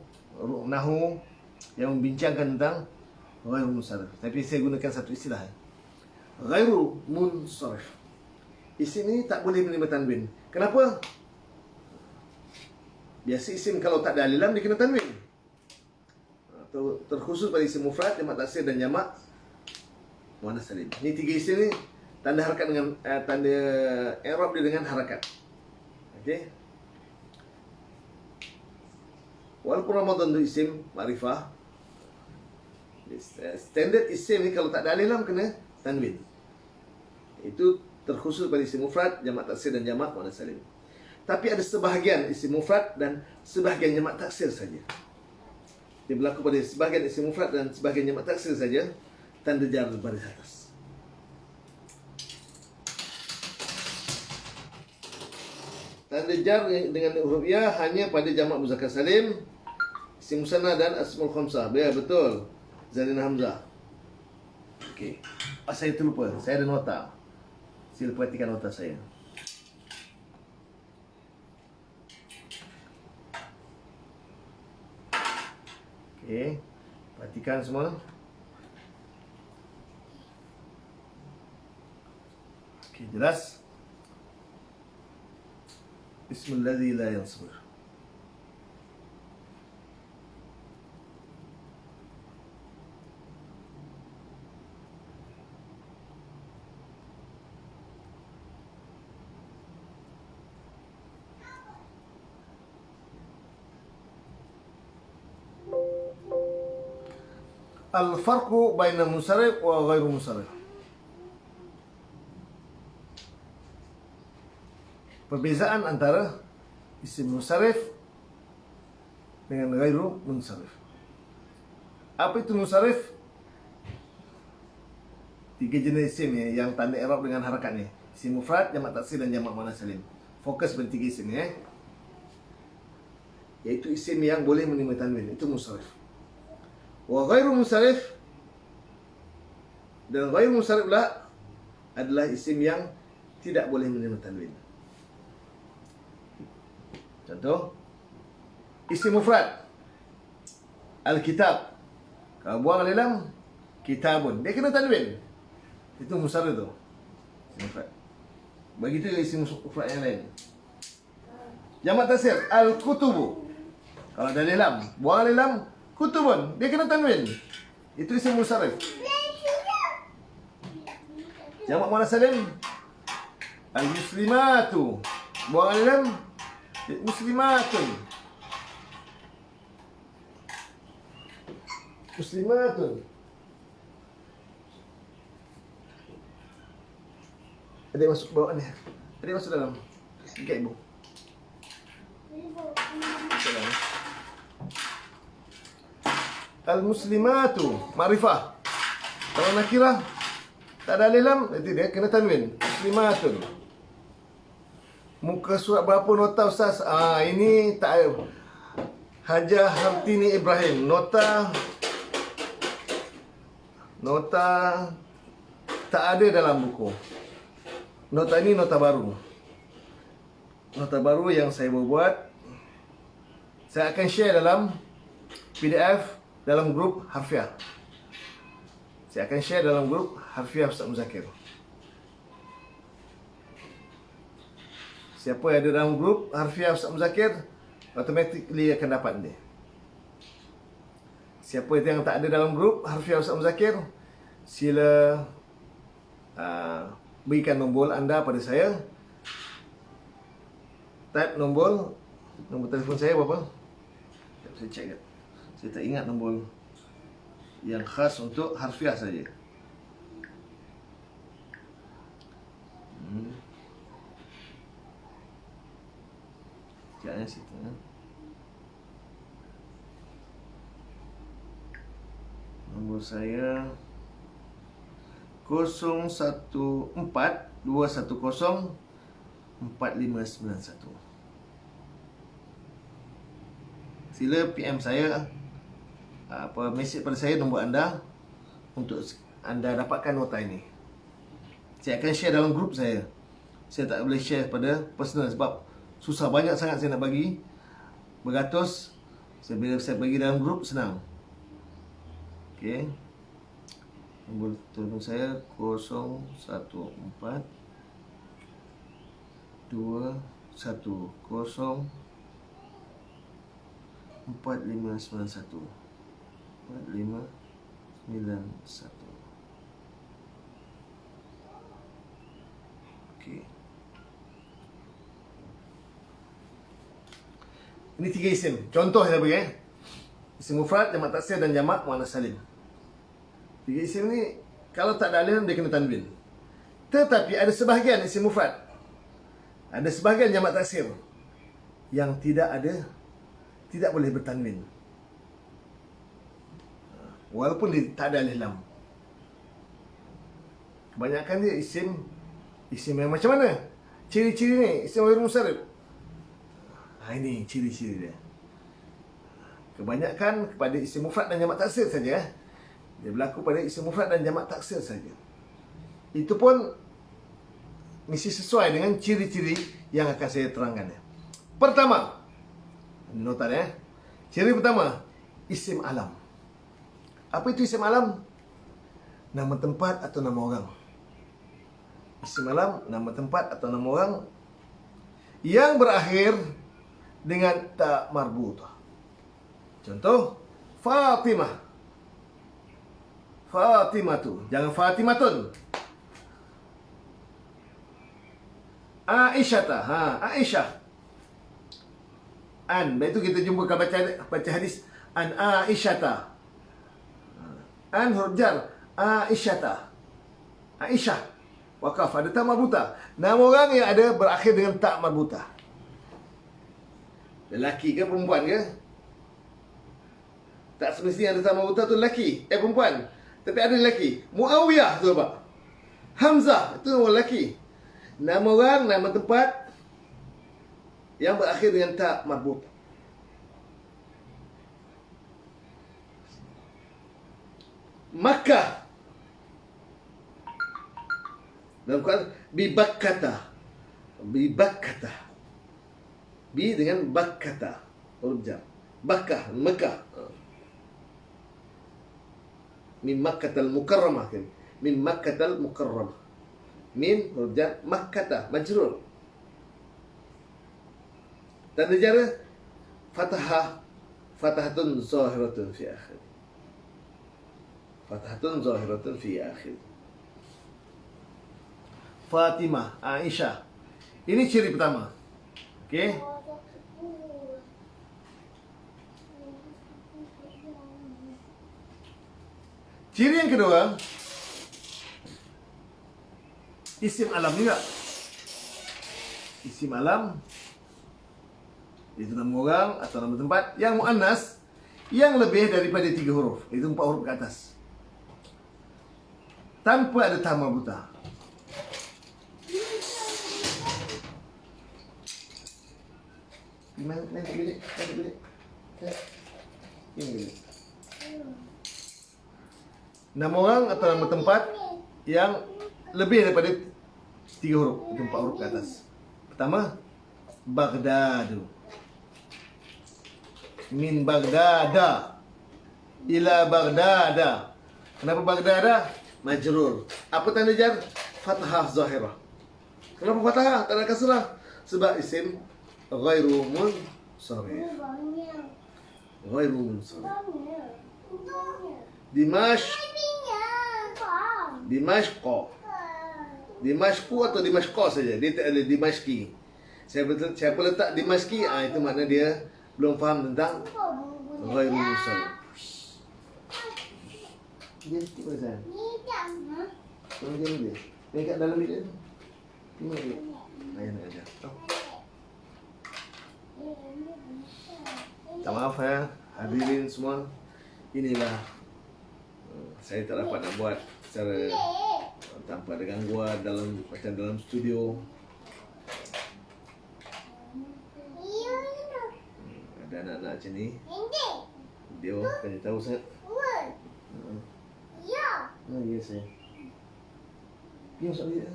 nahwu yang membincangkan tentang ghairu munsharif. Tapi saya gunakan satu istilah, ghairu munsharif. Isim ini tak boleh menerima tanwin. Kenapa? Biasa isim kalau tak ada alif lam dia kena tanwin. Terkhusus pada isim mufrad, jamak taksir dan jamak muannas salim. Ini tiga isim ni tanda harakat dengan tanda i'rab dia dengan harakat. Okey. Walaupun Ramadan tu isim makrifah, standard isim ni kalau tak ada alif lam kena tanwin. Itu terkhusus pada isim mufrad, jamak taksir dan jamak muannas salim. Tapi ada sebahagian isim mufrad dan sebahagian jamak taksir saja. Dia berlaku pada sebahagian isim mufrad dan sebahagian jamak taksir saja. Tanda jar baris atas. Tanda jar dengan huruf ya hanya pada jamak muzakkar salim, isim musanna dan asmaul khamsah. Ya, betul. Zalina Hamzah. Okey. Saya terlupa. Saya ada nota. Sila perhatikan nota saya. Okey, perhatikan semua. Okey, jelas? Bismillahirrahmanirrahim la yansur. Al-farqu baina munsharif wa ghairu munsharif. Perbezaan antara isim munsharif dengan ghairu munsharif. Apa itu munsharif? 3 jenis isim ya, yang tanda i'rab dengan harakatnya. Isim mufrad, jamak taksir dan jamak muannas salim. Fokus pada 3 isim ya. Yaitu isim yang boleh menerima tanwin, itu munsharif. Wa ghairu munsharif, dan ghairu munsharif pula adalah isim yang tidak boleh menerima tanwin. Contoh, isim mufrad al-kitab, kalau buang dalam kitabun, dia kena tanwin. Itu munsharif tu, isim mufrad. Begitu isim mufrad yang lain. Jamak taksir al-kutubu, kalau ada lam, buang lam, kutubun, dia kena tanwin. Itu isim munsharif. Jamak muannas salim al-muslimatu, buang lam, muslimatun. Muslimatun. Adik masuk bawah ni. Adik masuk dalam. Dekat ibu. Masuk dalam. Al-muslimatu, ma'rifah. Kalau nakirah tak ada alif lam, nanti dia kena tanwin. Muslimatun. Muka surat berapa nota Ustaz? Ini tak ada. Hajah Hartini Ibrahim. Nota tak ada dalam buku. Nota ini nota baru. Nota baru yang saya buat. Saya akan share dalam PDF dalam grup harfiah. Saya akan share dalam grup harfiah Ustaz Muzakir. Siapa yang ada dalam grup harfiah Ustaz Muzakir, automatically akan dapat dia. Siapa yang tak ada dalam grup harfiah Ustaz Muzakir, sila berikan nombor anda pada saya. Type nombor telefon saya berapa? Saya cek kan. Saya tak ingat nombor yang khas untuk harfiah saja. Sekejapnya situ ya. Nombor saya 014-210-4591. Sila PM saya, mesej pada saya nombor anda untuk anda dapatkan nota ini. Saya akan share dalam grup saya. Saya tak boleh share pada personal sebab susah, banyak sangat saya nak bagi. Beratus. Bila saya bagi dalam grup senang. Okey. Nombor telefon saya 014 210 4591 4591. Okey. Ini 3 isim. Contoh saya bagi isim mufrad, jamak taksir dan jamak muannas salim. 3 isim ni kalau tak ada alif dia kena tanwin. Tetapi ada sebahagian isim mufrad, ada sebahagian jamak taksir yang tidak boleh bertanwin. Walaupun dia tak ada alif lam. Kebanyakan dia isim yang macam mana? Ciri-ciri ni isim ghairu munsharif. Ini ciri-ciri dia. Kebanyakan kepada isim mufrad dan jamak taksir saja. Dia berlaku pada isim mufrad dan jamak taksir saja. Itu pun mesti sesuai dengan ciri-ciri yang akan saya terangkan. Pertama, notan ya. Ciri pertama, isim alam. Apa itu isim alam? Nama tempat atau nama orang. Isim alam, nama tempat atau nama orang yang berakhir dengan ta marbutah. Contoh, Fatimah. Fatimatu, jangan Fatimatun. Aisyata, Aisyah. Itu kita jumpa baca hadis an Aisyata. An huruf jar, Aisyata. Aisyah. Wakaf, ada tak marbuta. Nama orang yang ada berakhir dengan tak marbuta. Lelaki ke perempuan ke? Tak semestinya ada tak marbuta tu lelaki. Perempuan. Tapi ada lelaki. Muawiyah tu apa? Hamzah, itu orang lelaki. Nama orang, nama tempat yang berakhir dengan tak marbut. Makkah. Dalam Quran, bibakkata. Bibakkata. Bi dengan bakkata. Huruf jar. Bakkah, Mekah. Min Makkatal Mukarramah kan. Min Makkatal Mukarramah. Min huruf jar, Makkata, majrur. Tanda jara fathah, fathatun zahiratun fi akhir. Fathatun zahiratun fi akhir. Fatimah, Aisyah. Ini ciri pertama. Okey. Ciri yang kedua, isim alam juga. Isim alam itu nama orang atau nama tempat yang muannas yang lebih daripada 3 huruf. Itu 4 huruf ke atas. Tanpa ada ta marbuta. Nanti bilik. Ini bilik. Nama orang atau nama tempat yang lebih daripada 3 huruf. Itu 4 huruf ke atas. Pertama, Baghdadu. Min Baghdada ila Baghdada. Kenapa Baghdada? Majrur. Apa tanda jar? Fathah zahirah. Kenapa fathah? Tak ada kasrah. Sebab isim ghairu munsharif. Ghairu munsharif. Dimashku atau Dimashqa saja. Dia tak ada Dimashki. Siapa letak Dimashki, itu makna dia belum faham tentang ghairu munsharif. Dia sikit pasal. Tolong dia. Dia kat dalam bilik tu. Tengok dia. Ayah nak ajar. Tak maaf ya, hadirin semua. Inilah saya tak dapat nak buat secara tanpa ada gangguan macam dalam studio. Ada anak-anak macam ni. Dia akan tahu sangat. Ya saya. Dia masuk bilik.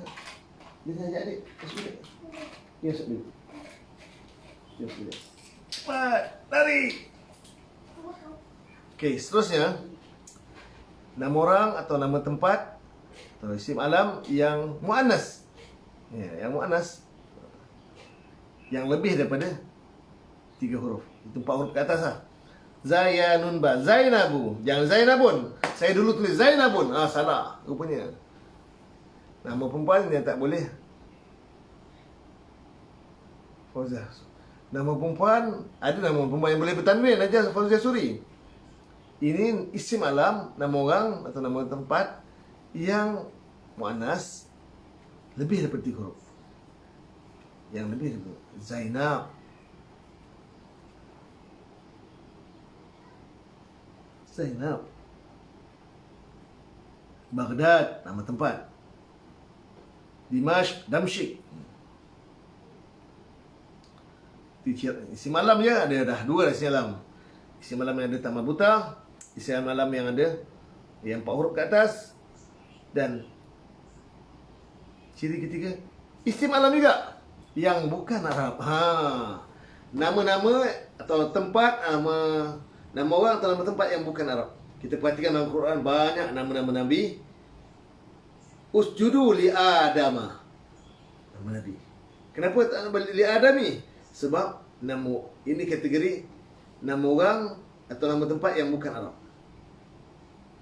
Dia ajak adik masuk bilik. Dia masuk bilik. Dia masuk bilik. Cepat, lari. Okey, seterusnya nama orang atau nama tempat atau isim alam yang muannas. Ya, yang muannas yang lebih daripada 3 huruf. Itu 4 huruf ke atas lah. Zayanun ba, Zainabu. Jangan Zainabun. Saya dulu tulis Zainabun. Salah rupanya. Nama perempuan yang tak boleh. Fauzah. Nama perempuan, ada nama perempuan yang boleh bertanwin aja, Fauzah Suri. Ini isim alam, nama orang atau nama tempat yang muannas lebih daripada 3 huruf. Yang lebih daripada Zainab. Zainab. Baghdad, nama tempat. Dimashq, Damsyik. Isim alam je ada dah 2 isim alam. Isim alam yang ada ta marbuta, isim alam yang ada yang 4 huruf ke atas, dan ciri ketiga Isim alam juga yang bukan Arab. Nama-nama atau tempat, nama orang atau nama tempat yang bukan Arab. Kita perhatikan dalam Quran banyak nama-nama Nabi. Usjudu li Adama. Nama Nabi. Kenapa tak li Adami? Sebab nama ini kategori nama orang atau nama tempat yang bukan Arab.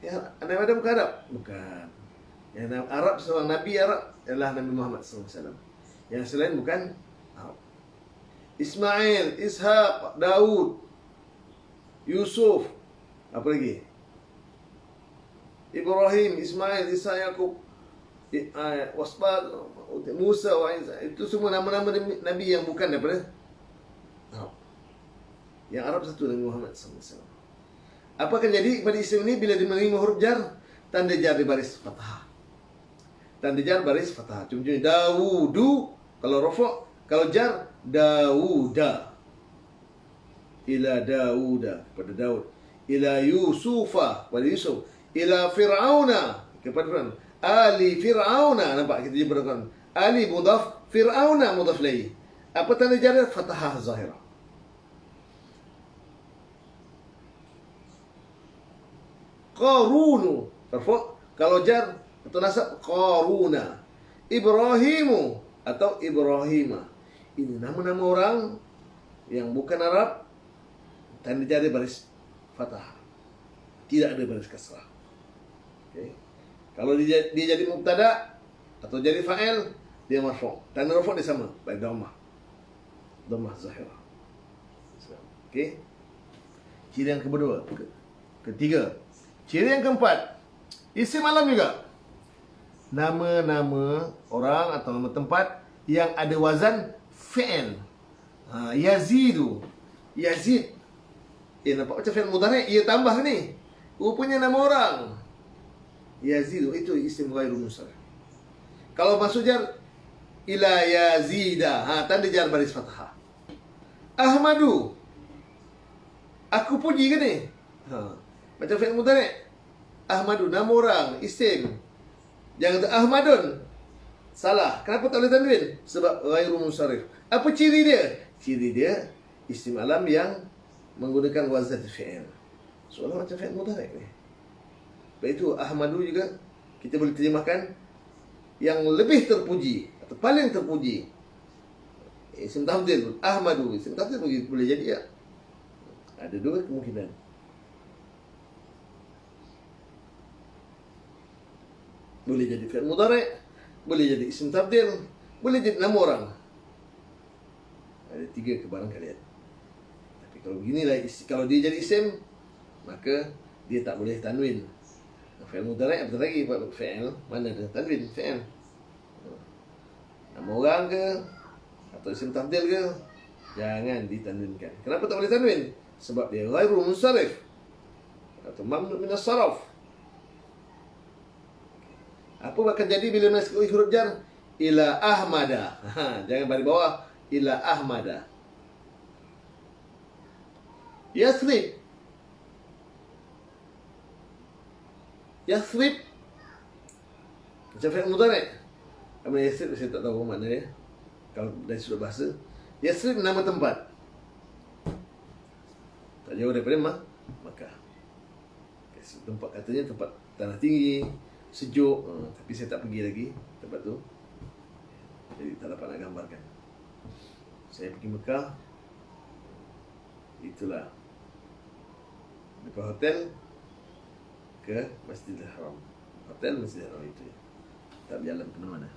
Ya, Nabi Adam bukan Arab? Bukan. Yang Arab, seorang Nabi Arab adalah Nabi Muhammad SAW. Yang selain bukan Arab. Ismail, Ishaq, Daud, Yusuf, apa lagi? Ibrahim, Ismail, Isa, Yaqub, Wasbad, Musa, itu semua nama-nama Nabi yang bukan daripada Arab. Yang Arab satu Nabi Muhammad SAW. Apa akan jadi pada isim ini bila dia menerima huruf jar? Tanda jar di baris fathah. Tanda jar baris fathah. Contohnya Dawudu, kalau rafaq, kalau jar Dawuda. Ila Dawuda, kepada Daud. Ila Yusufa, kepada Yusuf. Ila Fir'auna, kepada Fir'aun. Ali Fir'auna, nampak kita jumpa dengan Ali mudhaf, Fir'auna mudhaf lain. Apa tanda jar? Fathah zahirah. Qarunu, marfu', kalau jar atau nasab Qaruna. Ibrahimu atau Ibrahima. Ini nama-nama orang yang bukan Arab, tanda jar baris fathah. Tidak ada baris kasrah. Okay. Kalau dia jadi mubtada atau jadi fa'il, dia marfu'. Tanda marfu' dia sama, baik dhammah. Dhammah zahirah. Okey. Ciri yang kedua, ketiga. Ciri yang keempat, isim alam juga. Nama-nama orang atau nama tempat yang ada wazan fi'il. Yazidu. Yazid. Nampak macam fi'il mudhari', ia tambah ni. Rupanya nama orang. Yazidu, itu isim ghairu munsharif. Kalau masuk jar, ila yazida. Tanda jar baris fathah. Ahmadu. Aku puji ke ni? Macam fi'il mudhari'. Ahmadu, nama orang, isim. Jangan Ahmadun. Salah. Kenapa tak boleh tanwin? Sebab ghairu munsharif. Apa ciri dia? Ciri dia isim alam yang menggunakan wazan fi'il. Soalnya macam fi'il mudhari' ni. Baik itu Ahmadu juga kita boleh terjemahkan yang lebih terpuji atau paling terpuji. Isim tafdhil, Ahmadu, isim tafdhil boleh jadi ya. Ada dua kemungkinan. Boleh jadi fi'il mudhari', boleh jadi isim tafdhil, boleh jadi nama orang. Ada tiga kebarangkalian. Tapi kalau beginilah, kalau dia jadi isim, maka dia tak boleh tanwin. Fi'il mudhari' apa lagi? Fi'il, mana ada tanwin fi'il? Nama orang ke atau isim tafdhil ke, jangan ditanwinkan. Kenapa tak boleh tanwin? Sebab dia ghairu munsharif atau mamnu' min as-sarf. Apa akan jadi bila masuk huruf jar? Ila Ahmada. Jangan bagi bawah. Ila Ahmada. Yathrib. Yathrib. Macam fi'il mudhari'. Apa Yathrib saya tak tahu makna dia. Kalau dari sudut bahasa. Yathrib nama tempat. Tak jauh daripada Makkah. Tempat katanya tempat tanah tinggi, sejuk, tapi saya tak pergi lagi tempat tu, jadi tak dapat nak gambarkan. Saya pergi Mekah, itulah daripada hotel ke Masjidil Haram. Hotel Masjidil Haram itu ya. Tak berjalan ke mana-mana.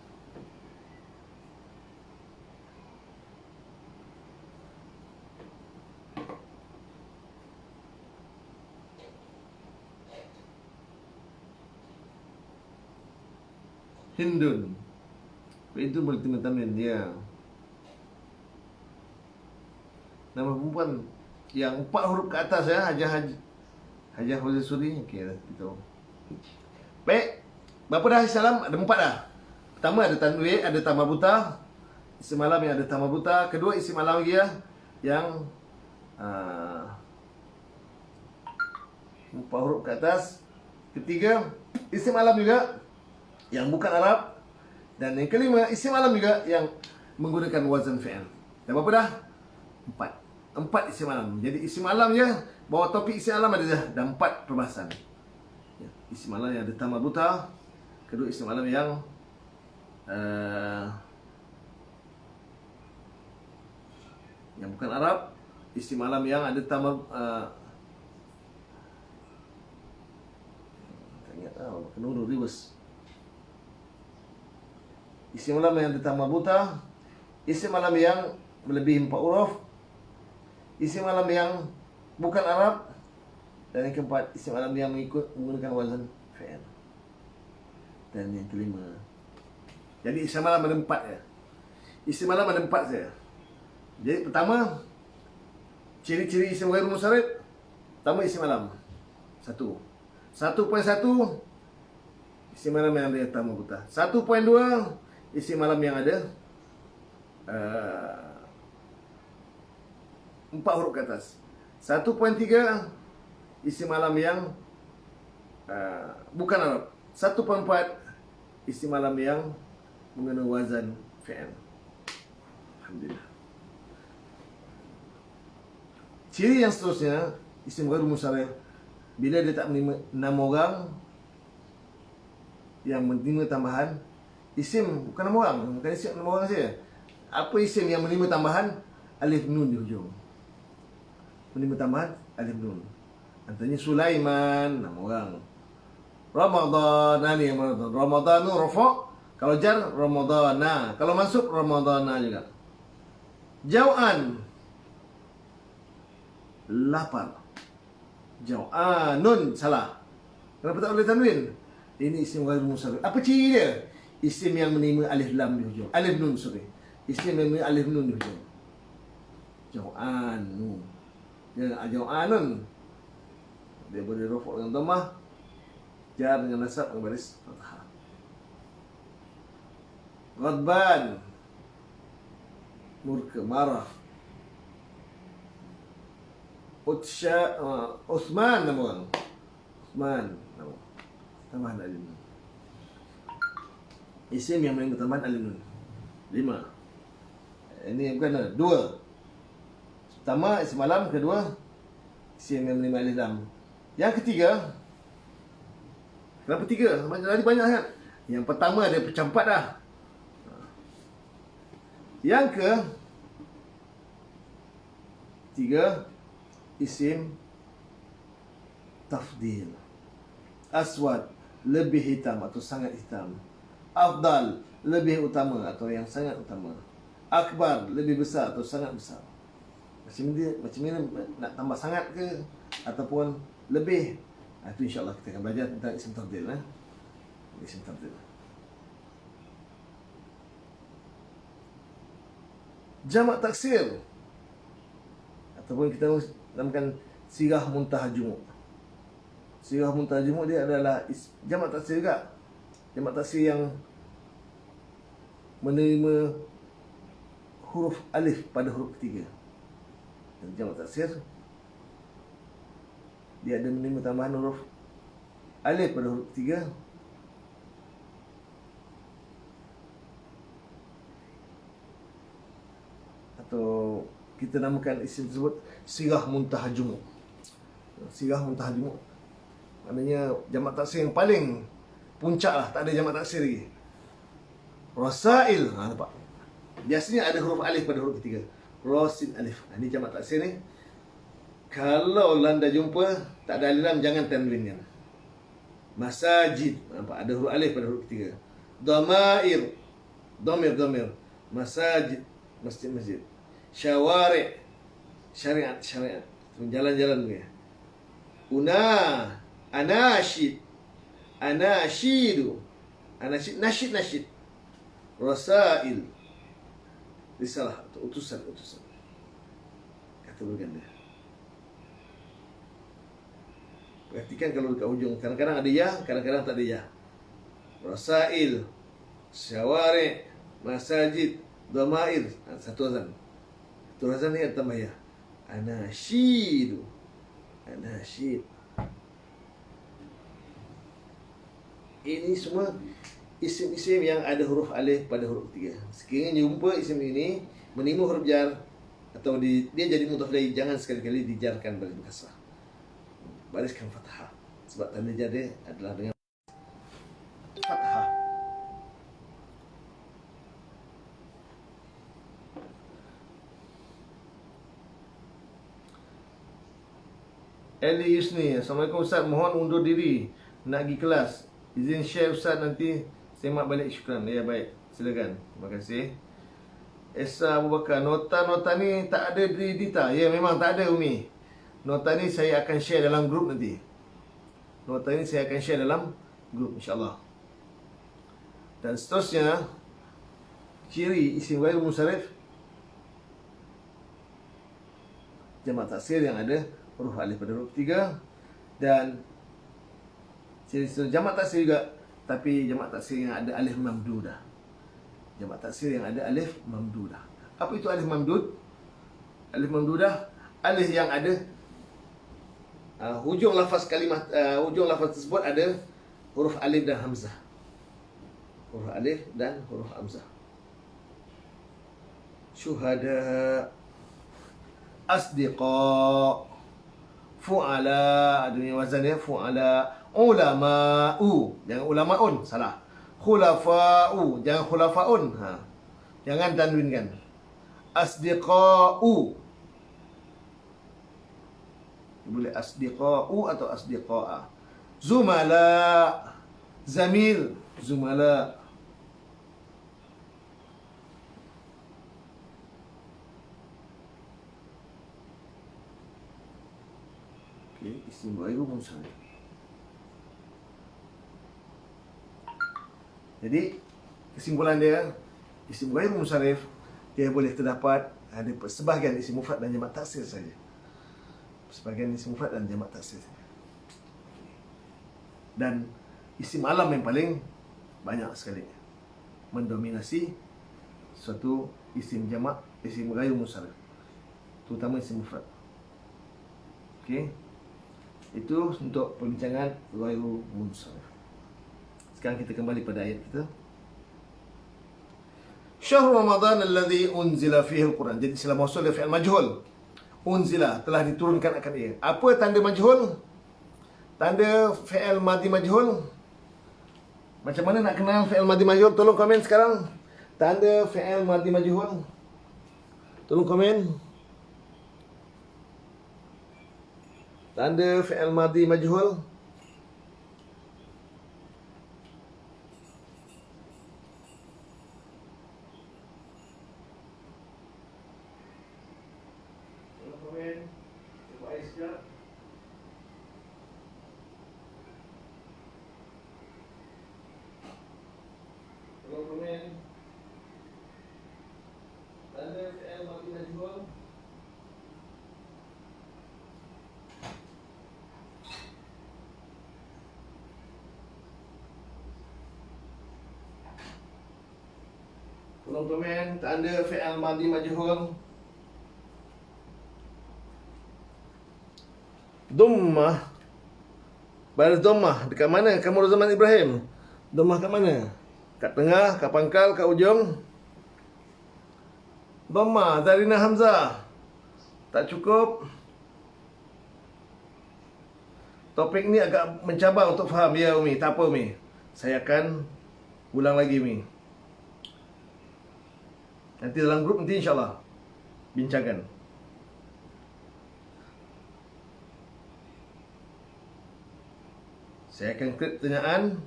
Hindun. Itu boleh tanwin dia. Nama perempuan yang 4 huruf ke atas ya, Hajah Huzuri. Okey dah kita. Baik. Berapa dah salam? Ada 4 dah. Pertama ada tanwin, ada tambah buta. Isim alam yang ada tambah buta. Kedua isim alam dia yang 4 huruf ke atas. Ketiga isim alam juga yang bukan Arab, Dan yang kelima, isim alam juga yang menggunakan wazan fi'il. Dah berapa dah? 4. 4 isim alam. Jadi isim alam je, bawah topik isim alam ada dah 4 perbahasan. Ya, isim alam yang ada tamar buta. Kedua, isim alam yang bukan Arab. Isim alam yang ada tamar tak ingat lah, kena urut reverse. Isim alam yang ada tamar buta, isim alam yang melebihi 4 huruf, isim alam yang bukan Arab, dan yang keempat, isim alam yang menggunakan wazan fi'il. Dan yang kelima, jadi isim alam ada 4 ya. Isim alam ada 4 saja. Jadi pertama, ciri-ciri isim ghairu munsharif. Pertama, isim alam 1. 1.1, isim alam yang ada tamar buta. 1.2, isim alam yang ada 4 huruf ke atas. 1.3, isim alam yang bukan Arab. 1.4, isim alam yang menggunakan wazan fi'il. Alhamdulillah. Ciri yang seterusnya, isim ghairu munsharif, bila dia tak menerima 6 orang yang menerima tambahan isim, bukan 6 orang, bukan isim 6 orang saja. Apa isim yang menerima tambahan alif nun di hujung? Menerima tambahan alif nun. Antaranya Sulaiman, 6 orang. Ramadhan, ni Ramadhan tu rafa'. Kalau jar Ramadhana, kalau mansub Ramadhana juga. Jau'an, lapar. Jau'anun, salah. Kenapa tak boleh tanwin? Ini isim ghairu munsharif. Apa ciri dia? Isim yang menerima alif lam di hujung. Alif nun, sorry. Isim yang menerima alif nun di hujung. Jau'anu. Ya, jau'anun. Dia boleh rafa' dengan dhammah, jar dengan nasab dengan baris fathah. Ghadban, murka, marah. Uthman, nama orang. Uthman, nama. Tambahan alif nun. Isim yang menerima tambahan alif nun. 5. Ini bukan 2. Pertama, isim alam. Kedua, isim yang menerima alif lam. Yang ketiga, kenapa 3? Tadi banyak kan? Yang pertama ada pecah 4 dah. Yang ke 3, isim tafdil. Aswad, lebih hitam atau sangat hitam. Afdal, lebih utama atau yang sangat utama. Akbar, lebih besar atau sangat besar. Macam mana nak tambah sangat ke ataupun lebih? Itu insya-Allah kita akan belajar tentang isim tafdil. Isim tafdil. Jamak taksir, ataupun kita namakan sirah muntaha jumuk. Sirah muntaha jumuk dia adalah jamak taksir juga. Jamak taksir yang menerima huruf alif pada huruf ketiga. Dan jamak taksir dia ada menerima tambahan huruf alif pada huruf ketiga, atau kita namakan isim tersebut sirah muntaha jumuk. Sirah muntaha jumuk maknanya jamak taksir yang paling puncak lah, tak ada jamak taksir lagi. Rasail, nampak? Biasanya ada huruf alif pada huruf ketiga. Rasil alif. Ini jamak taksir ni. Kalau anda jumpa tak ada alif lam, jangan tanwinkan. Masajid, nampak? Ada huruf alif pada huruf ketiga. Dhamair, dhamir. Masajid, masjid. Syawari', syariat. Jalan-jalan dia. Anashid, nasyid. Rasail, risalah atau utusan. Kata berganda. Perhatikan kalau dekat hujung, kadang-kadang ada ya, kadang-kadang tak ada ya. Rasail, syawari', masajid, dhamair. Satu azan. Satu azan ni ada tambah ya. Anashid. Ini semua isim-isim yang ada huruf alif pada huruf ketiga. Sekiranya jumpa isim ini menima huruf jar atau dia jadi mudhaf ilaih, jangan sekali-kali dijarkan baris kasrah. Bariskan fathah. Sebab tanda jar dia adalah dengan fathah. Eli Yusni, Assalamualaikum Ustaz, mohon undur diri nak pergi kelas. Izin share Ustaz, nanti semak balik. Syukran. Ya, baik, silakan. Terima kasih. Esa Abu Bakar, nota-nota ni tak ada di Dita. Ya, memang tak ada, Umi. Nota ni saya akan share dalam grup nanti. Nota ni saya akan share dalam grup, insyaAllah. Dan seterusnya, ciri isim ghair munsharif, jamak taksir yang ada huruf alif pada huruf ketiga. Dan ciri jamak taksir juga, tapi jamak taksir yang ada alif mamdudah. Jamak taksir yang ada alif mamdudah. Apa itu alif mamdud? Alif mamdudah, alif yang ada hujung lafaz kalimat, hujung lafaz tersebut ada huruf alif dan hamzah. Huruf alif dan huruf hamzah. Syuhada, asdiqa, fu'ala, ada wazan dia, fu'ala. Ulama'u, jangan ulama'un, salah. Khulafa'u, jangan khulafa'un, jangan tanwinkan. Asdiqa'u, boleh asdiqa'u atau asdiqa'a. Zumala, zamil, zumala. Okay, isim ghair munsharif. Jadi kesimpulan dia, isim ghair munsharif dia boleh terdapat ada sebahagian isim mufrad dan jamak taksir saja. Sebahagian isim mufrad dan jamak taksir saja. Dan isim alam yang paling banyak sekali mendominasi suatu isim jamak, isim ghair munsharif, terutama isim mufrad. Okey. Itu untuk perbincangan ghair munsharif. Sekarang kita kembali pada ayat kita. Syahrul Ramadan alladhi unzila fihi al-Quran. Jadi selama mausul fi'il majhul. Unzila, telah diturunkan akan ia. Apa tanda majhul? Tanda fi'il madhi majhul. Macam mana nak kenal fi'il madhi majhul? Tolong komen sekarang. Tanda fi'il madhi majhul. Tolong komen. Tanda fi'il madhi majhul. Tolong komen tanda fi'il madhi majhul. Dhammah. Baris dhammah dekat mana kamu zaman Ibrahim? Dhammah kat mana? Kat tengah, kat pangkal, kat ujung. Dhammah dari hamzah. Tak cukup. Topik ni agak mencabar untuk faham ya Umi. Tak apa Umi, saya akan ulang lagi Umi. Nanti dalam grup nanti insyaAllah bincangkan. Saya akan create pertanyaan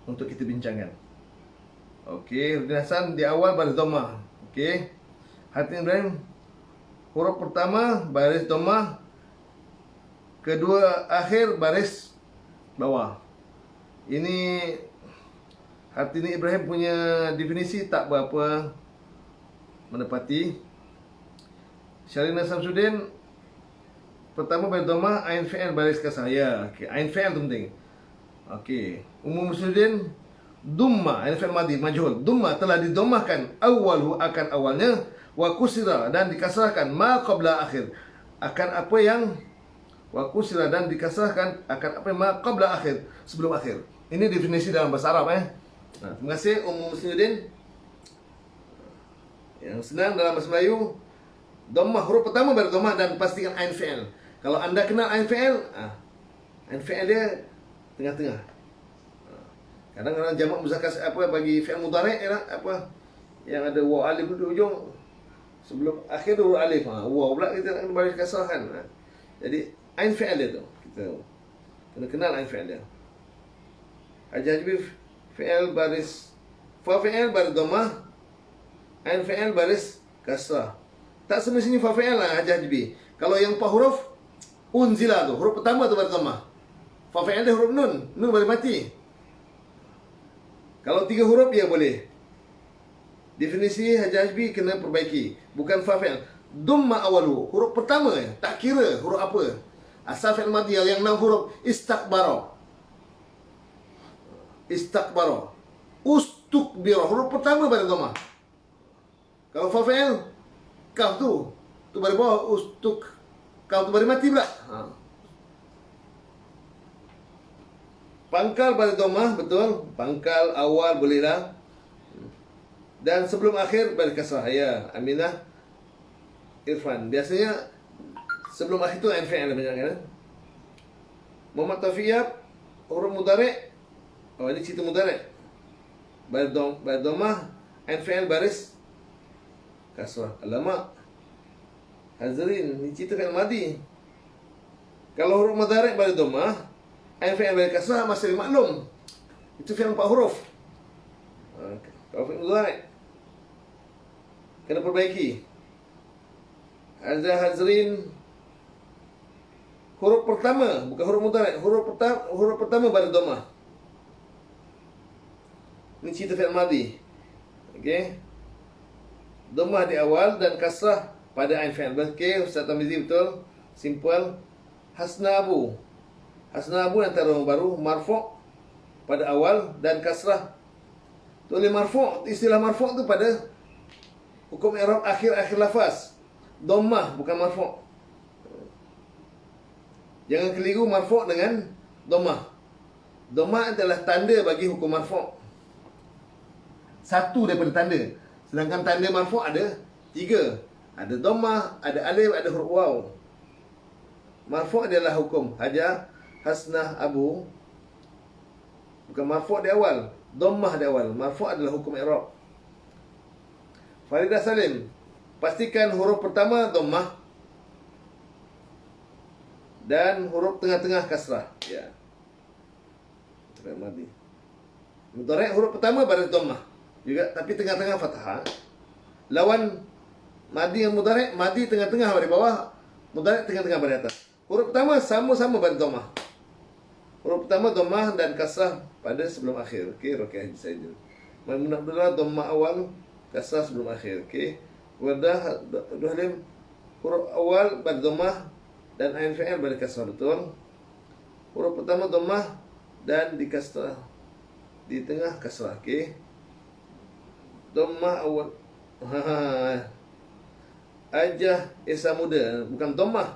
untuk kita bincangkan. Okey, Rudin Hasan di awal baris dhammah. Okey. Hati Ibrahim, huruf pertama baris dhammah, kedua akhir baris bawah. Ini Hartini Ibrahim punya definisi tak berapa menepati. Syarina Samsudin, pertama baris dhammah, ain fi'il baris kasrah. Ya, okey, ain fi'il tu penting. Okey, Umum Muslimin, dumma, ain fi'il madhi majhul. Dumma telah didomahkan awwalu akan awalnya, wa kusira dan dikasrahkan ma qabla akhir akan apa yang, wa kusira dan dikasrahkan akan apa yang ma qabla akhir sebelum akhir. Ini definisi dalam bahasa Arab Terima kasih Ummu Muslimuddin. Yang senang dalam bahasa Melayu, dhammah huruf pertama baru dhammah dan pastikan ain fi'il. Kalau anda kenal ain fi'il, ain fi'il dia tengah-tengah. Kadang orang jamak muzakkar bagi fi'il mudhari' apa yang ada waw alif di ujung sebelum akhir huruf alif. Waw pula kita nak baris kasrah kan. Jadi ain fi'il dia tu. Kita kena kenal ain fi'il dia. Hajjaj fi'il baris fa fi'il baris dhammah, ain fi'il baris kasrah. Tak semestinya fa fi'il lah Hajjaj. Kalau yang 4 huruf unzila tu, huruf pertama tu baris dhammah. Fa fi'il dia huruf nun, nun baris mati. Kalau 3 huruf dia boleh. Definisi Hajjaj kena perbaiki. Bukan fa fi'il. Dhamma awalu, huruf pertama tak kira huruf apa. Asal fi'il madhi yang 6 huruf, istakbara. Istakbara. Ustukbira, huruf pertama pada dhammah. Kalau fa fi'il, kaf tu baru bawah, ustuk. Kaf tu baru mati pula. Pangkal pada dhammah, betul. Pangkal awal bolehlah. Dan sebelum akhir pada kasrah. Ya, Aminah, Irfan. Biasanya sebelum akhir tu ain fi'il banyak kan. Muhammad Taufiq, huruf mudhari'. Oh, ini cerita mudhari'. Pada dhammah, ain fi'il baris kasrah. Alamak. Hazrin, ini cerita fi'il madhi. Kalau huruf mudhari' pada dhammah, ain fi'il baris kasrah masih maklum. Itu fi'il 4 huruf. Kalau fi'il mudhari' kena perbaiki. Hazrin, huruf pertama, bukan huruf mudhari', huruf pertama pada dhammah. Ini cerita fi'il madhi. Okey. Dhammah di awal dan kasrah pada ain fi'il. Okey, Ustaz Tamizi betul. Simple. Hasna Abu. Hasna Abu antara orang baru, marfu' pada awal dan kasrah. Tulis marfu', istilah marfu' tu pada hukum i'rab akhir-akhir lafaz. Dhammah bukan marfu'. Jangan keliru marfu' dengan dhammah. Dhammah adalah tanda bagi hukum marfu'. Satu daripada tanda. Sedangkan tanda marfu' ada 3. Ada dhammah, ada alif, ada huruf waw. Marfu' adalah hukum Hajar, Hasnah, Abu. Bukan marfu' di awal, dhammah di awal. Marfu' adalah hukum i'rab. Faridah Salim, pastikan huruf pertama dhammah dan huruf tengah-tengah kasrah. Ya. Mudhari' huruf pertama baris dhammah juga, tapi tengah-tengah fathah. Lawan madhi yang mudhari', madhi tengah-tengah baris bawah, mudhari' tengah-tengah baris atas. Huruf pertama sama-sama baris dhammah. Huruf pertama dhammah dan kasrah pada sebelum akhir. Okey, Ruqayyah saja. Maimunah Abdullah dhammah awal, kasrah sebelum akhir. Okey. Wardah Halim, huruf awal baris dhammah dan ain fi'il baris kasrah, betul. Huruf pertama dhammah dan di kasrah di tengah kasrah. Okey. Dhammah awal. Ajah isim muda, bukan dhammah.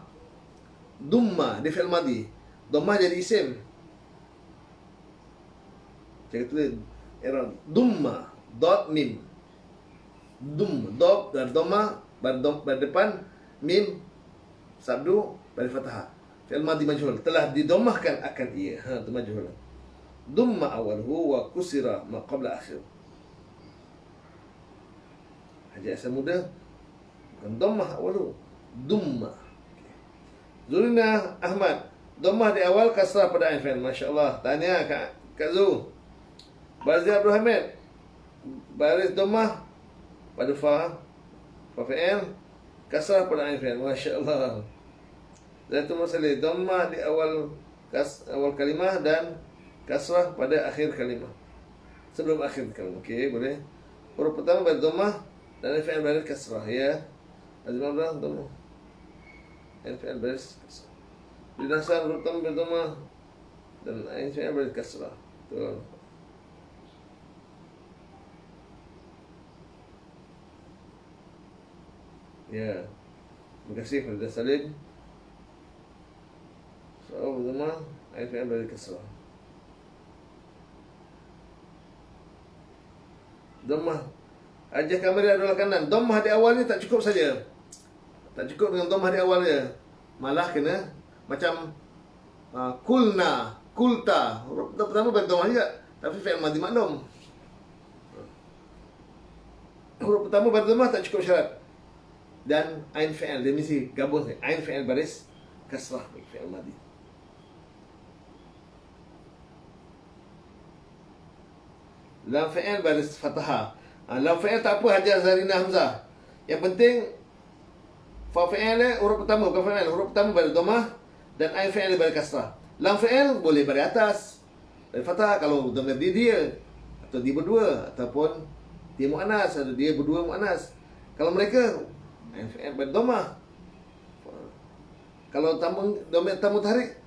Dumma di fi'il madhi. Dhammah jadi isim. Jadi tulis i'rab dumma dot mim. Dot dan dhammah bar depan mim sabdu bar fathah. Fi'il madhi majhul telah didommahkan akan ia. Itu majhul. Dumma awalhu wa kusira ma qabla akhir. Hajar asal muda bukan dhammah awalhu, dumma. Zulina Ahmad, dhammah di awal, kasrah pada ain fi'il. Masya-Allah. Tanya Kak Zu. Bazir Abdul Hamid, baris dhammah pada fa fi'il, kasrah pada ain fi'il. Masya-Allah. Zaitun Musalli, dhammah di awal awal kalimah dan kasrah pada akhir kalimah. Sebelum akhir kalimah. Okey, boleh. Huruf pertama baris dhammah dan ain fi'il baris kasrah, ya. Azim Abdullah dhammah. Ain fi'il baris kasrah. Di dasar huruf pertama baris dhammah dan ain fi'il baris kasrah. Betul. Ya. Terima kasih kepada Salim. Soal dhammah, ain fi'il baris kasrah. Dhammah. Ajah kamera adalah kanan. Dhammah di awalnya tak cukup saja. Tak cukup dengan dhammah di awalnya. Malah kena macam kulna, kulta. Huruf pertama berdhammah juga, tapi fi'il madhi maklum. Huruf pertama berdhammah tak cukup syarat. Dan ain fi'il dia mesti gabung ain fi'il baris kasrah bagi fi'il madhi. Lam fi'il baris fathah. Lam fi'il tak apa, Hajar, Zarina, Hamzah. Yang penting fa fi'il huruf pertama bukan fi'il, huruf pertama baris dhammah dan ain fi'il baris kasrah. Lam fi'il boleh baris atas dari fathah kalau dhamir dia atau dia berdua, ataupun dia muannas atau dia berdua muannas. Kalau mereka ain fi'il baris dhammah. Kalau dhamir tamu tarik,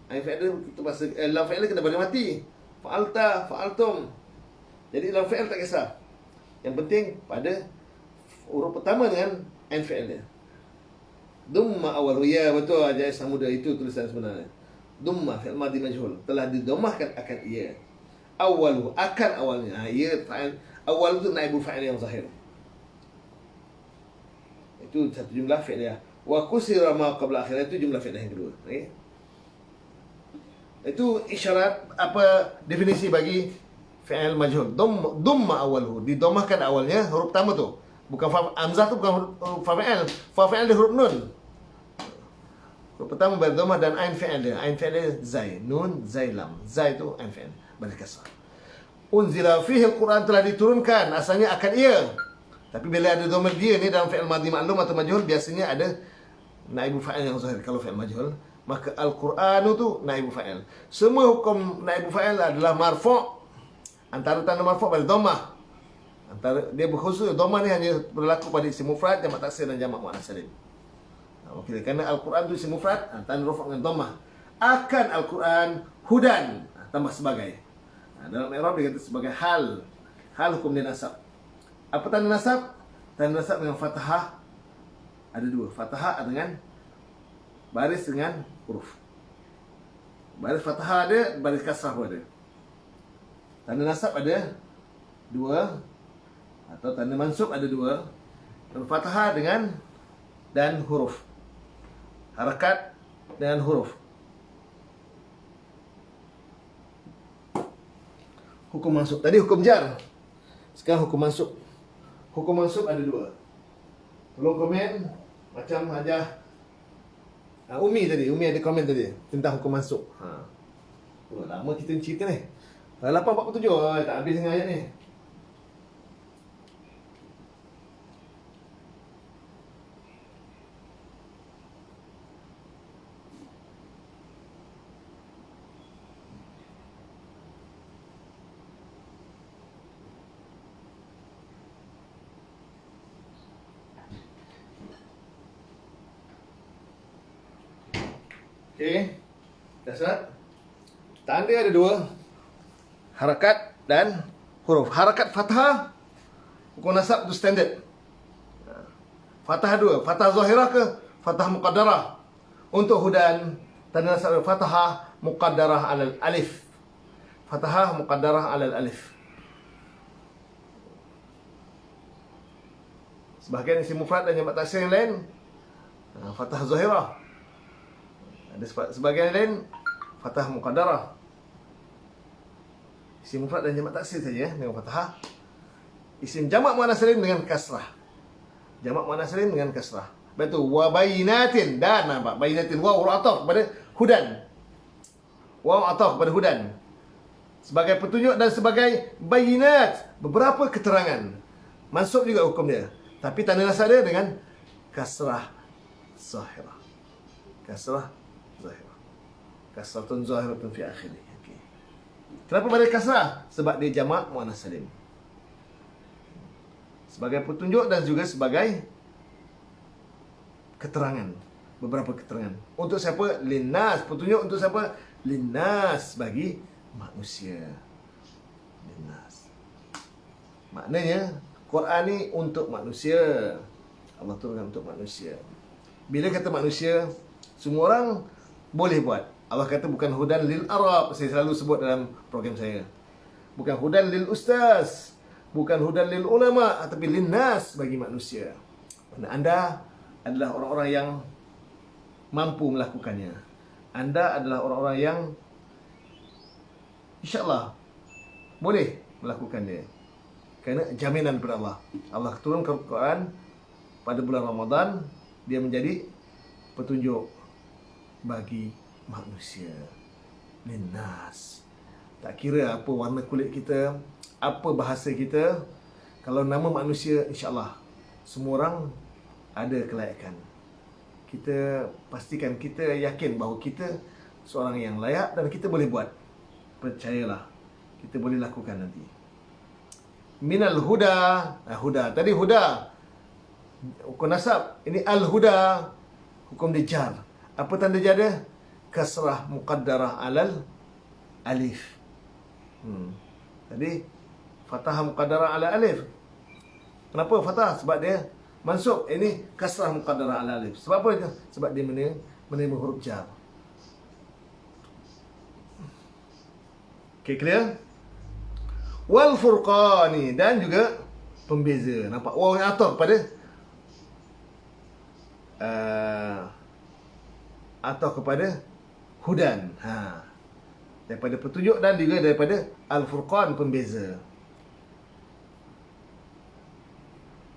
ain fi'il terpaksa lam fi'il kena baris mati. Fa'alta, fa'altum. Jadi lam fi'il tak kisah. Yang penting pada huruf pertama dengan ain fi'il dia. Dumma awal, ya betul aja Samuda, itu tulisan sebenarnya. Dumma fi'il madhi majhul, telah didomahkan akan ia. Awalu, akan awalnya. Ia fa'il awal itu naibul fa'il yang zahir. Itu satu jumlah fi'il ya. Wa kusira ma qabla akhir, itu jumlah fi'il yang kedua. Okay? Itu isyarat apa definisi bagi fi'il majhul. Dumma awaluhu, didomahkan awalnya huruf pertama tu. Bukan hamzah tu bukan huruf fa'il. Fa'il dia huruf nun. Huruf pertama berdhammah dan ain fi'il dia. Ain fi'il dia zai, nun, zai, lam. Zai tu ain fi'il baris kasrah. Unzila fihi al-Quran, telah diturunkan, asalnya akan ia. Tapi bila ada dhamir dia ni dalam fi'il madhi maklum atau majhul, biasanya ada naibul fa'il yang zahir. Kalau fi'il majhul, maka al-Quranu tu naibul fa'il. Semua hukum naibul fa'il adalah marfu'. Antara tanda marfu' pada dhammah. Antara dia berkhusus dhammah ni hanya berlaku pada isim mufrad, jamak taksir dan jamak muannas salim. Okey, kerana al-Quran tu isim mufrad, tanda rafa' dengan dhammah. Akan al-Quran hudan, tambah sebagai. Dalam i'rab dia kata sebagai hal. Hal hukum dia nasab. Apa tanda nasab? Tanda nasab dengan fathah ada dua. Fathah dengan baris dengan huruf. Baris fathah ada, baris kasrah pun ada. Tanda nasab ada dua, atau tanda mansub ada dua. Fathah dengan dan huruf. Harakat dengan huruf. Hukum mansub. Tadi hukum jar. Sekarang hukum mansub. Hukum mansub ada dua. Tolong komen macam Hajah Umi tadi. Umi ada komen tadi tentang hukum mansub. Lama kita cerita ni. 8:47 tak habis dengan ayat ni. Okey. Dasar. Tanda ada dua. Harakat dan huruf. Harakat fathah, hukum nasab itu standard. Fathah dua. Fathah zahirah ke fathah muqaddarah? Untuk hudan, tanda nasab fathah muqaddarah alal alif. Fathah muqaddarah alal alif. Sebahagian isim mufrad dan jamak taksir yang lain, fathah zahirah. Ada sebahagian lain fathah muqaddarah. Isim mufrad dan jamak taksir saja dengan fathah. Isim jamak muannas salim dengan kasrah. Jamak muannas salim dengan kasrah. Betul. Wa bayinatin, dan nampak bayinatin waw ataf kepada hudan. Waw ataf kepada hudan. Sebagai petunjuk dan sebagai bayinat, beberapa keterangan. Mansub juga hukum dia. Tapi tanda nasab dia dengan kasrah zahirah. Kasrah zahirah. Kasratun zahiratun fi akhirih. Okey. Kenapa pada kasrah? Sebab dia jamak muannas salim. Sebagai petunjuk dan juga sebagai keterangan. Beberapa keterangan. Untuk siapa? Linnas. Petunjuk untuk siapa? Linnas, bagi manusia. Linnas. Maknanya Quran ni untuk manusia. Allah turunkan untuk manusia. Bila kata manusia, semua orang boleh buat. Allah kata bukan hudan lil Arab. Saya selalu sebut dalam program saya. Bukan hudan lil ustaz. Bukan hudan lil ulama, tapi linnas, bagi manusia. Dan anda adalah orang-orang yang mampu melakukannya. Anda adalah orang-orang yang insya-Allah boleh melakukannya. Kerana jaminan daripada Allah. Allah turunkan Al-Quran pada bulan Ramadan, dia menjadi petunjuk bagi manusia. Linnas. Tak kira apa warna kulit kita, apa bahasa kita, kalau nama manusia, insya-Allah semua orang ada kelayakan. Kita pastikan, kita yakin bahawa kita seorang yang layak dan kita boleh buat. Percayalah, kita boleh lakukan nanti. Minal huda. Huda. Tadi huda, hukum nasab. Ini al-huda, hukum dia jar. Apa tanda jar dia? Kasrah muqaddarah alal alif. Tadi fathah muqaddarah ala alif. Kenapa fathah? Sebab dia mansub. Ini kasrah muqaddarah ala alif. Sebab apa? Sebab dia menerima huruf jar. Okay, clear? Wal furqani, dan juga pembeza. Nampak waw yang atau kepada atau kepada hudan. Daripada petunjuk dan juga daripada al-furqan, pembeza.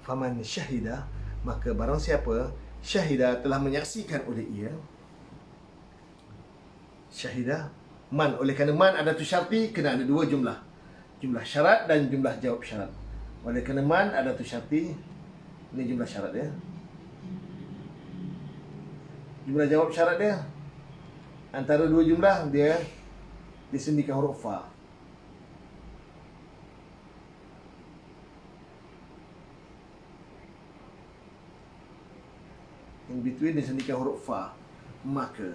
Faman syahida, maka barang siapa syahida, telah menyaksikan oleh ia. Syahida man, oleh kerana man ada tu syarti, kena ada dua jumlah. Jumlah syarat dan jumlah jawab syarat. Oleh kerana man ada tu syarti, ini jumlah syarat dia. Jumlah jawab syarat dia, antara dua jumlah dia disendikan huruf fa. In between disendikan huruf fa. Maka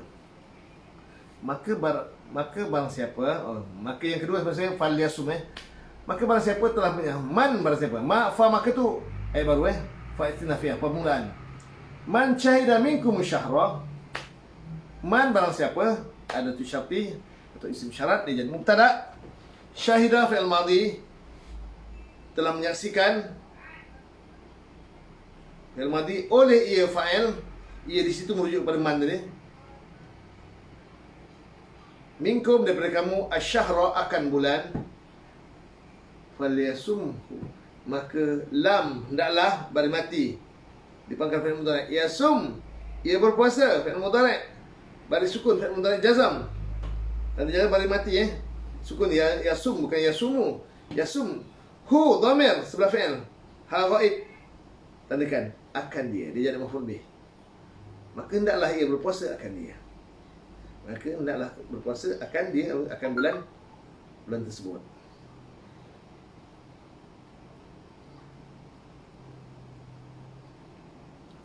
barang siapa, maka yang kedua sebenarnya fal yasum. Maka barang siapa telah man, barang siapa, fa maka tu baru fa istinafiyah, permulaan. Man syahida minkum syahra. Man barang siapa, ada tu syarti atau isim syarat, dia jadi mubtada. Syahida fi'il madhi, telah menyaksikan fi'il madhi oleh ia fa'il. Ia di situ merujuk kepada man tadi. Minkum, daripada kamu, asyahra, akan bulan. Falyasumhu, maka lam hendaklah bari mati, dipangkal fi'il mudhari'. Yasum, ia berpuasa, fi'il mudhari'. Bari sukun, fi'il mudhari' jazam. Dan jangan bari mati sukun, yasum, bukan yasumu. Yasum, hu dhamir sebelah fi'il, ha ghaib, tandakan akan dia jadi maf'ul bih. Maka hendaklah ia berpuasa akan dia. Maka hendaklah berpuasa akan dia, akan bulan tersebut.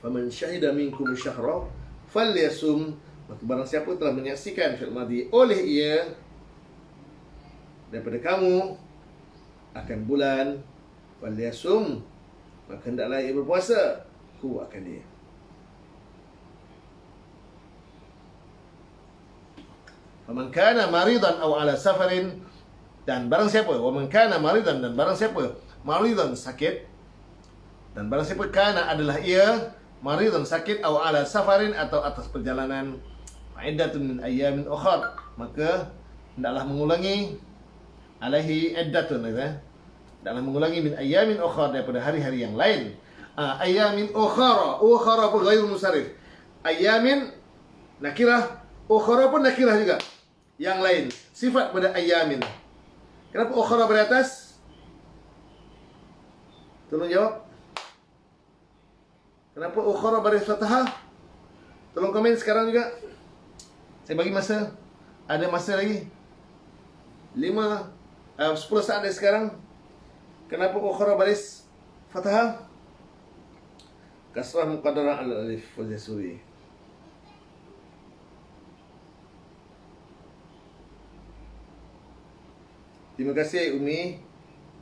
Faman syahida minkum syahra falyasum, maka barang siapa telah menyaksikan fi'il madhi oleh ia daripada kamu akan bulan, falyasum, maka hendaklah ia berpuasa, hu, akan dia. Faman kana maridan aw ala safarin, dan barang siapa, wa man kana maridan, dan barang siapa maridan, sakit, dan barang siapa kana adalah ia maridan, sakit, aw ala safarin, atau atas perjalanan, fa'iddatun min ayyamin ukhar, maka hendaklah mengulangi, alaihi iddatun, hendaklah mengulangi min ayyamin ukhar, daripada hari-hari yang lain. Ayyamin ukhara, ukhara pun ghairu musarrif. Ayyamin nakirah, ukhara pun nakirah juga, yang lain, sifat pada ayyamin. Kenapa ukhara beratas? Tolong jawab. Kenapa ukhara baris fathah? Tolong komen sekarang juga. Saya bagi masa. Ada masa lagi 10 saat dari sekarang. Kenapa ukhara baris fathah? Kasrah muqaddarah ala alif wal jasuri. Terima kasih Umi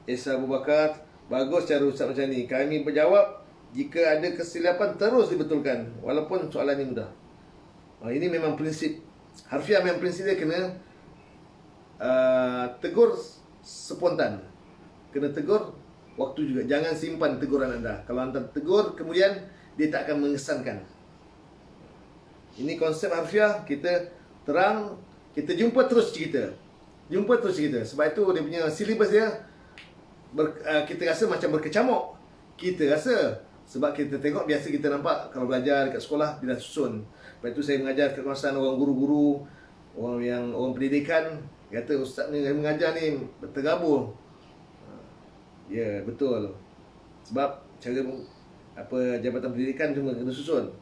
Esa Abu Bakar. Bagus cara ustaz macam ni. Kami berjawab, jika ada kesilapan terus dibetulkan, walaupun soalan ini mudah. Ini memang prinsip harfiah, memang prinsip dia kena tegur spontan. Kena tegur waktu juga. Jangan simpan teguran anda. Kalau anda tegur, kemudian dia tak akan mengesankan. Ini konsep harfiah, kita terang, kita jumpa terus cerita. Jumpa terus cerita. Sebab itu dia punya silibus dia, kita rasa macam berkecamuk. Kita rasa, sebab kita tengok, biasa kita nampak kalau belajar dekat sekolah, dia dah susun. Lepas itu saya mengajar kat kawasan orang guru-guru, orang pendidikan, kata ustaz ni mengajar ni tergabung. Ya, betul. Sebab cara Jabatan Pendidikan cuma kena susun.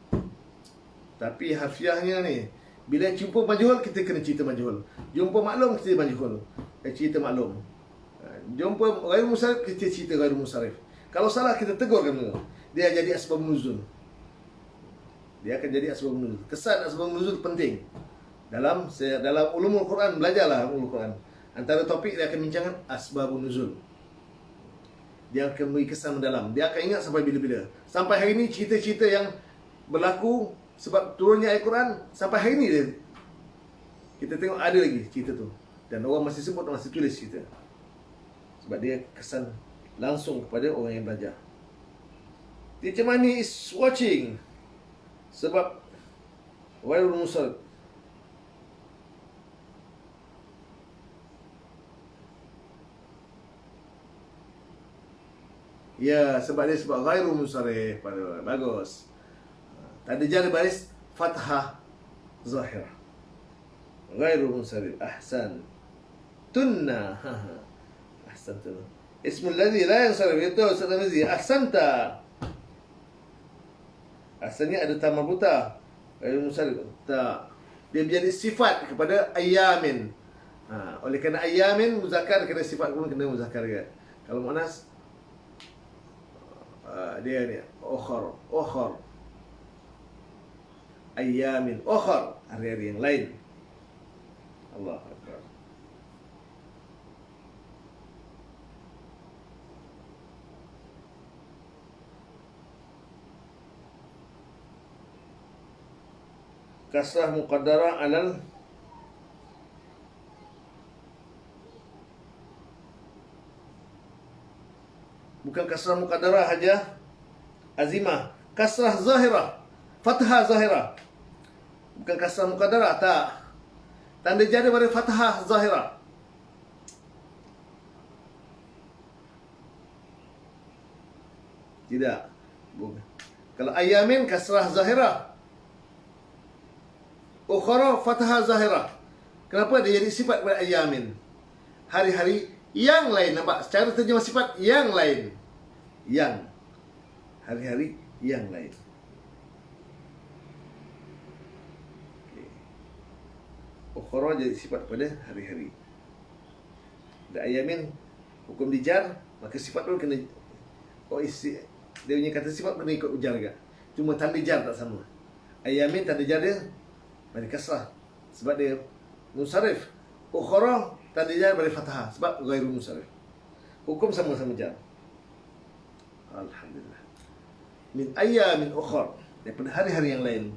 Tapi harfiahnya ni, bila jumpa majhul, kita kena cerita majhul. Jumpa maklum, kita majhul, cerita maklum. Jumpa ghairu munsharif, kita cerita ghairu munsharif. Kalau salah, kita tegur kan. Dia jadi asbab nuzul. Dia akan jadi asbab nuzul. Kesan asbab nuzul penting. Dalam ulumul Quran, belajarlah ulumul Quran. Antara topik dia akan bincangkan asbabun nuzul. Dia akan beri kesan mendalam. Dia akan ingat sampai bila-bila. Sampai hari ini cerita-cerita yang berlaku sebab turunnya ayat Quran, sampai hari ini dia, kita tengok ada lagi cerita tu. Dan orang masih sebut, masih tulis cerita. Sebab dia kesan langsung kepada orang yang belajar. Teacher Mani is watching. Sebab ghairul munsharif. Ya, sebab ghairul munsharif. Bagus. Tanda jar baris fathah zahirah. Ghairul munsharif. Ahsan. Tunna. Ahsan tu. Ismul ladzi la yansharif. Itu Ustaz Namazi. Ahsanta. Asalnya ada tamar buta. Ghairul munsharif. Tak. Dia menjadi sifat kepada ayyamin. Oleh kerana ayyamin muzakkar, kena sifat pun kena muzakkar juga. Kalau muannas, dia ni ukhar. Ayyamin ukhar, hari-hari yang lain. Allah Akbar. Kasrah muqaddarah alal bukan kasrah muqaddarah saja, azimah, kasrah zahirah, fathah zahirah. Bukan kasrah muqaddarah, tak. Tanda jar pada fathah zahirah. Tidak. Bukan. Kalau ayamin kasrah zahirah, ukhra fathah zahirah. Kenapa dia jadi sifat pada ayamin? Hari-hari yang lain. Nampak? Secara terjemah sifat yang lain. Yang. Hari-hari yang lain. Ukhra jadi sifat pada hari-hari. Dan ayamin hukum dijar, maka sifat pun kena dia punya kata sifat kena ikut ujar juga. Cuma tanda jar tak sama. Ayamin tanda jar dia pada kasrah sebab dia munsharif. Ukhra tanda jar pada fathah sebab ghairul munsharif. Hukum sama-sama jar. Alhamdulillah. Min ayyamin ukhra, daripada hari-hari yang lain.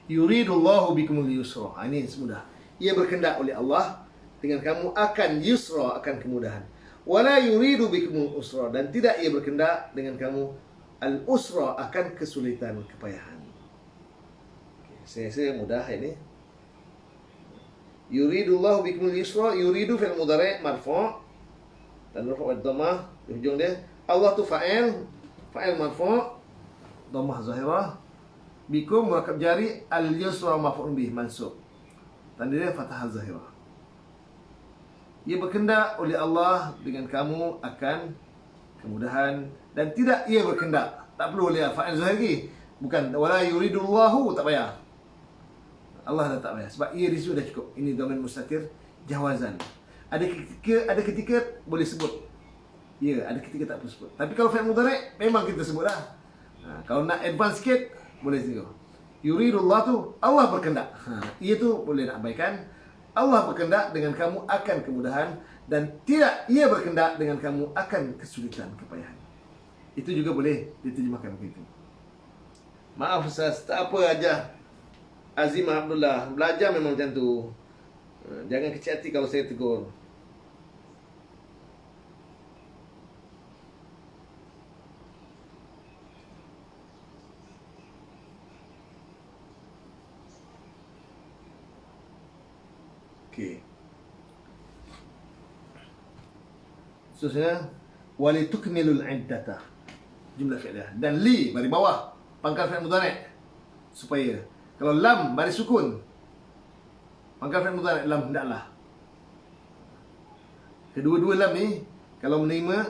Yuridullahu bikumul yusra. Ini semudah. Ia berkehendak oleh Allah dengan kamu akan yusra, akan kemudahan. Wala yuridu bikumul usra, dan tidak ia berkehendak dengan kamu al-usra, akan kesulitan, kepayahan. Saya mudah ini. Yuridullahu bikumul yusra, yuridu fi'il mudhari' marfu', dan marfu' wa dhammah di hujung dia. Allah tu fa'il marfu', dhammah zahirah. Bikum murakab jari, al-yusra maf'ul bih mansub. Tanda dia fathah zahirah. Ia berkehendak oleh Allah dengan kamu akan kemudahan, dan tidak ia berkehendak. Tak perlu oleh fa'il zahir lagi. Bukan wala yuridullahu, tak payah. Allah dah tak payah sebab ia di situ dah cukup. Ini domain mustatir jawazan. Ada ketika boleh sebut. Ya, ada ketika tak perlu sebut. Tapi kalau fi'il mudhari' memang kita sebutlah. Kalau nak advance sikit boleh tengok. Yuridullah tu Allah berkehendak. Ia tu boleh nak abaikan. Allah berkehendak dengan kamu akan kemudahan, dan tidak ia berkehendak dengan kamu akan kesulitan, kepayahan. Itu juga boleh diterjemahkan begitu. Maaf Ustaz, tak apa aja. Azimah Abdullah, belajar memang macam tu. Jangan kecil hati kalau saya tegur. Okey. Seterusnya walitukmilul iddata, jumlah fi'liyah. Dan li baris bawah pangkal fi'il mudhari', supaya kalau lam baris sukun pangkal fi'il mudhari' lam hendaklah. Kedua-dua lam ni kalau menerima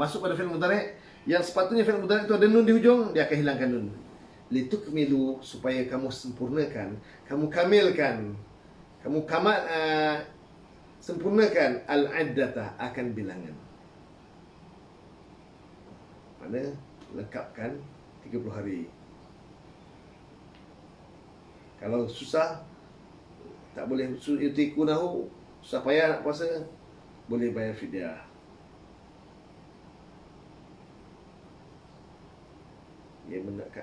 masuk pada fi'il mudhari' yang sepatutnya fi'il mudhari' itu ada nun di hujung, dia akan hilangkan nun. Litukmilu, supaya kamu sempurnakan, kamu kamilkan, kamu sempurnakan al-iddata, akan bilangan. Mana lengkapkan 30 hari. Kalau susah, tak boleh yutikunahu, susah payah nak puasa, boleh bayar fidyah.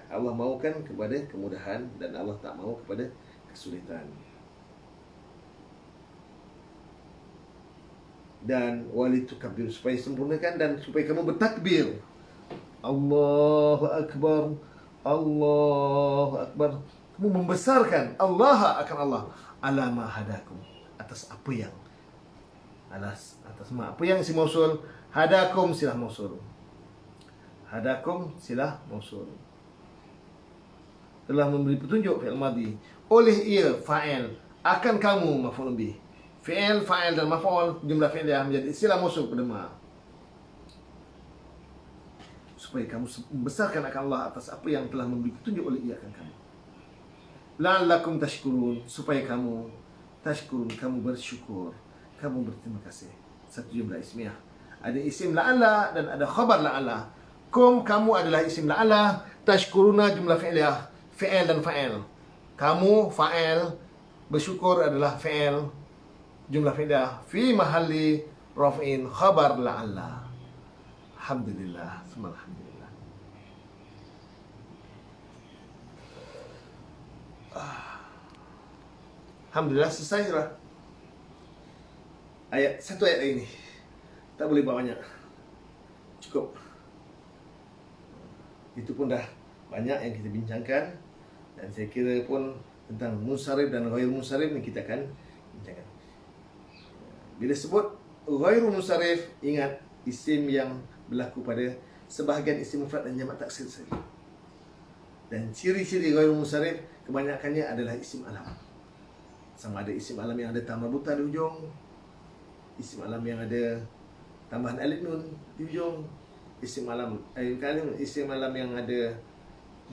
Allah mahukan kepada kemudahan dan Allah tak mahu kepada kesulitan. Dan walitukabir, supaya sempurnakan dan supaya kamu bertakbir. Allahu Akbar, Allahu Akbar. Kamu membesarkan Allah akan Allah. Ala ma hadakum, atas apa yang atas apa yang isim mausul. Hadakum silah mausul. Hadakum silah mausul. Telah memberi petunjuk fi'il madhi. Oleh ia fa'il, akan kamu maf'ul bih. Fi'il, fa'il dan maf'ul jumlah fi'liyah menjadi silah mausul pada ma. Supaya kamu membesarkan akan Allah atas apa yang telah memberi petunjuk oleh ia akan kamu. La'allakum tashkurun, supaya kamu tashkurun, kamu bersyukur, kamu berterima kasih. Satu jumlah ismiyah. Ada isim la'alla dan ada khabar la'alla. Kum, kamu adalah isim la'alla. Tashkuruna jumlah fi'liyah, fi'il dan fa'il. Kamu fa'il, bersyukur adalah fi'il, jumlah fi'liyah. Fi mahalli raf'in khabar la'alla. Alhamdulillah, semua alhamdulillah. Alhamdulillah, selesai sudah. Satu ayat ini. Tak boleh buat banyak. Cukup. Itu pun dah banyak yang kita bincangkan. Dan saya kira pun tentang munsharif dan ghair munsharif ni kita akan bincangkan. Bila sebut ghair munsharif, ingat isim yang berlaku pada sebahagian isim mufrad dan jamak taksir saja. Dan ciri-ciri ghair munsharif kebanyakannya adalah isim alam. Sama ada isim alam yang ada tambah buta di hujung, isim alam yang ada tambahan alif nun di hujung, isim alam yang ada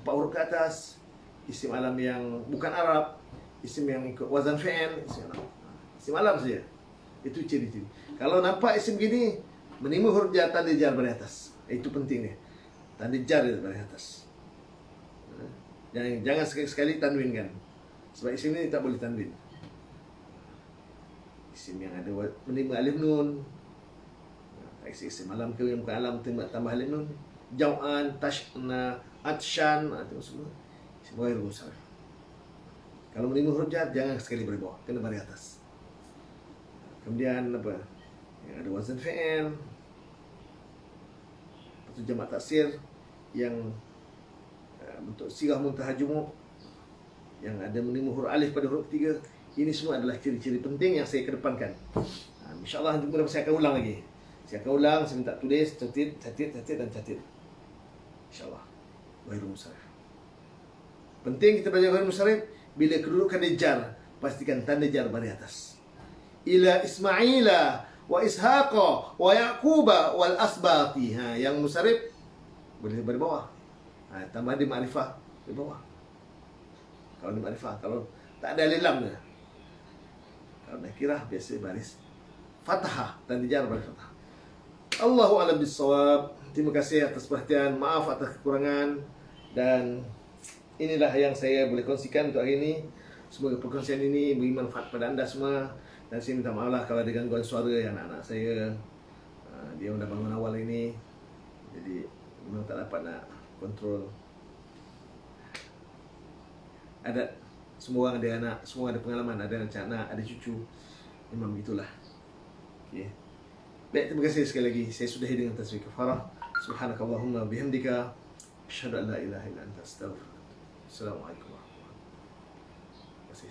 4 huruf ke atas, isim alam yang bukan Arab, isim yang ikut wazan fi'il, isim alam saja. Itu ciri-ciri. Kalau nampak isim gini menerima huruf jar, tanda jar baris atas. Itu penting ni. Tanda jar baris atas. Jangan sekali-sekali tanwinkan. Sebab isim ni tak boleh tanwin. Isim yang ada menerima alif nun, isim alam ke yang bukan alam tambah alif nun, jau'an, tashna, atshan, itu semua isim ghair munsharif. Kalau menerima huruf jar, jangan sekali baris bawah, kena baris atas. Kemudian apa? Yang ada wazan fi'il, atau jamak taksir yang bentuk sirah muntaha jumu', yang ada menerima huruf alif pada huruf ketiga. Ini semua adalah ciri-ciri penting yang saya kedepankan. InsyaAllah nanti saya akan ulang lagi. Saya akan ulang, saya minta tulis, catit dan catit. InsyaAllah. Ghair munsharif. Penting kita belajar ghair munsharif. Bila kedudukan dia jar, pastikan tanda jar baris atas. Ila Ismaila wa Ishaqa wa Yaquba wal asbati. Yang munsharif boleh baris bawah. Tambah di ma'rifah di bawah. Kalau di ma'rifah, kalau tak ada alif lam dia. Kalau nakirah biasa baris fathah dan dijar baris fathah. Allahu a'lam bissawab. Terima kasih atas perhatian, maaf atas kekurangan, dan inilah yang saya boleh kongsikan untuk hari ini. Semoga perkongsian ini beri manfaat pada anda semua, dan saya minta maaf lah kalau ada gangguan suara yang anak-anak saya. Dia dah bangun awal ini, jadi memang tak dapat nak kontrol. Ada semua orang ada anak, semua ada pengalaman, ada anak, ada cucu. Memang begitulah. Okay. Baik, terima kasih sekali lagi. Saya sudahi dengan tasbih kafarah. Subhanakallahumma bihamdika asyhadu an la ilaha illa anta astaghfiruka. Assalamualaikum warahmatullahi wabarakatuh. Terima kasih.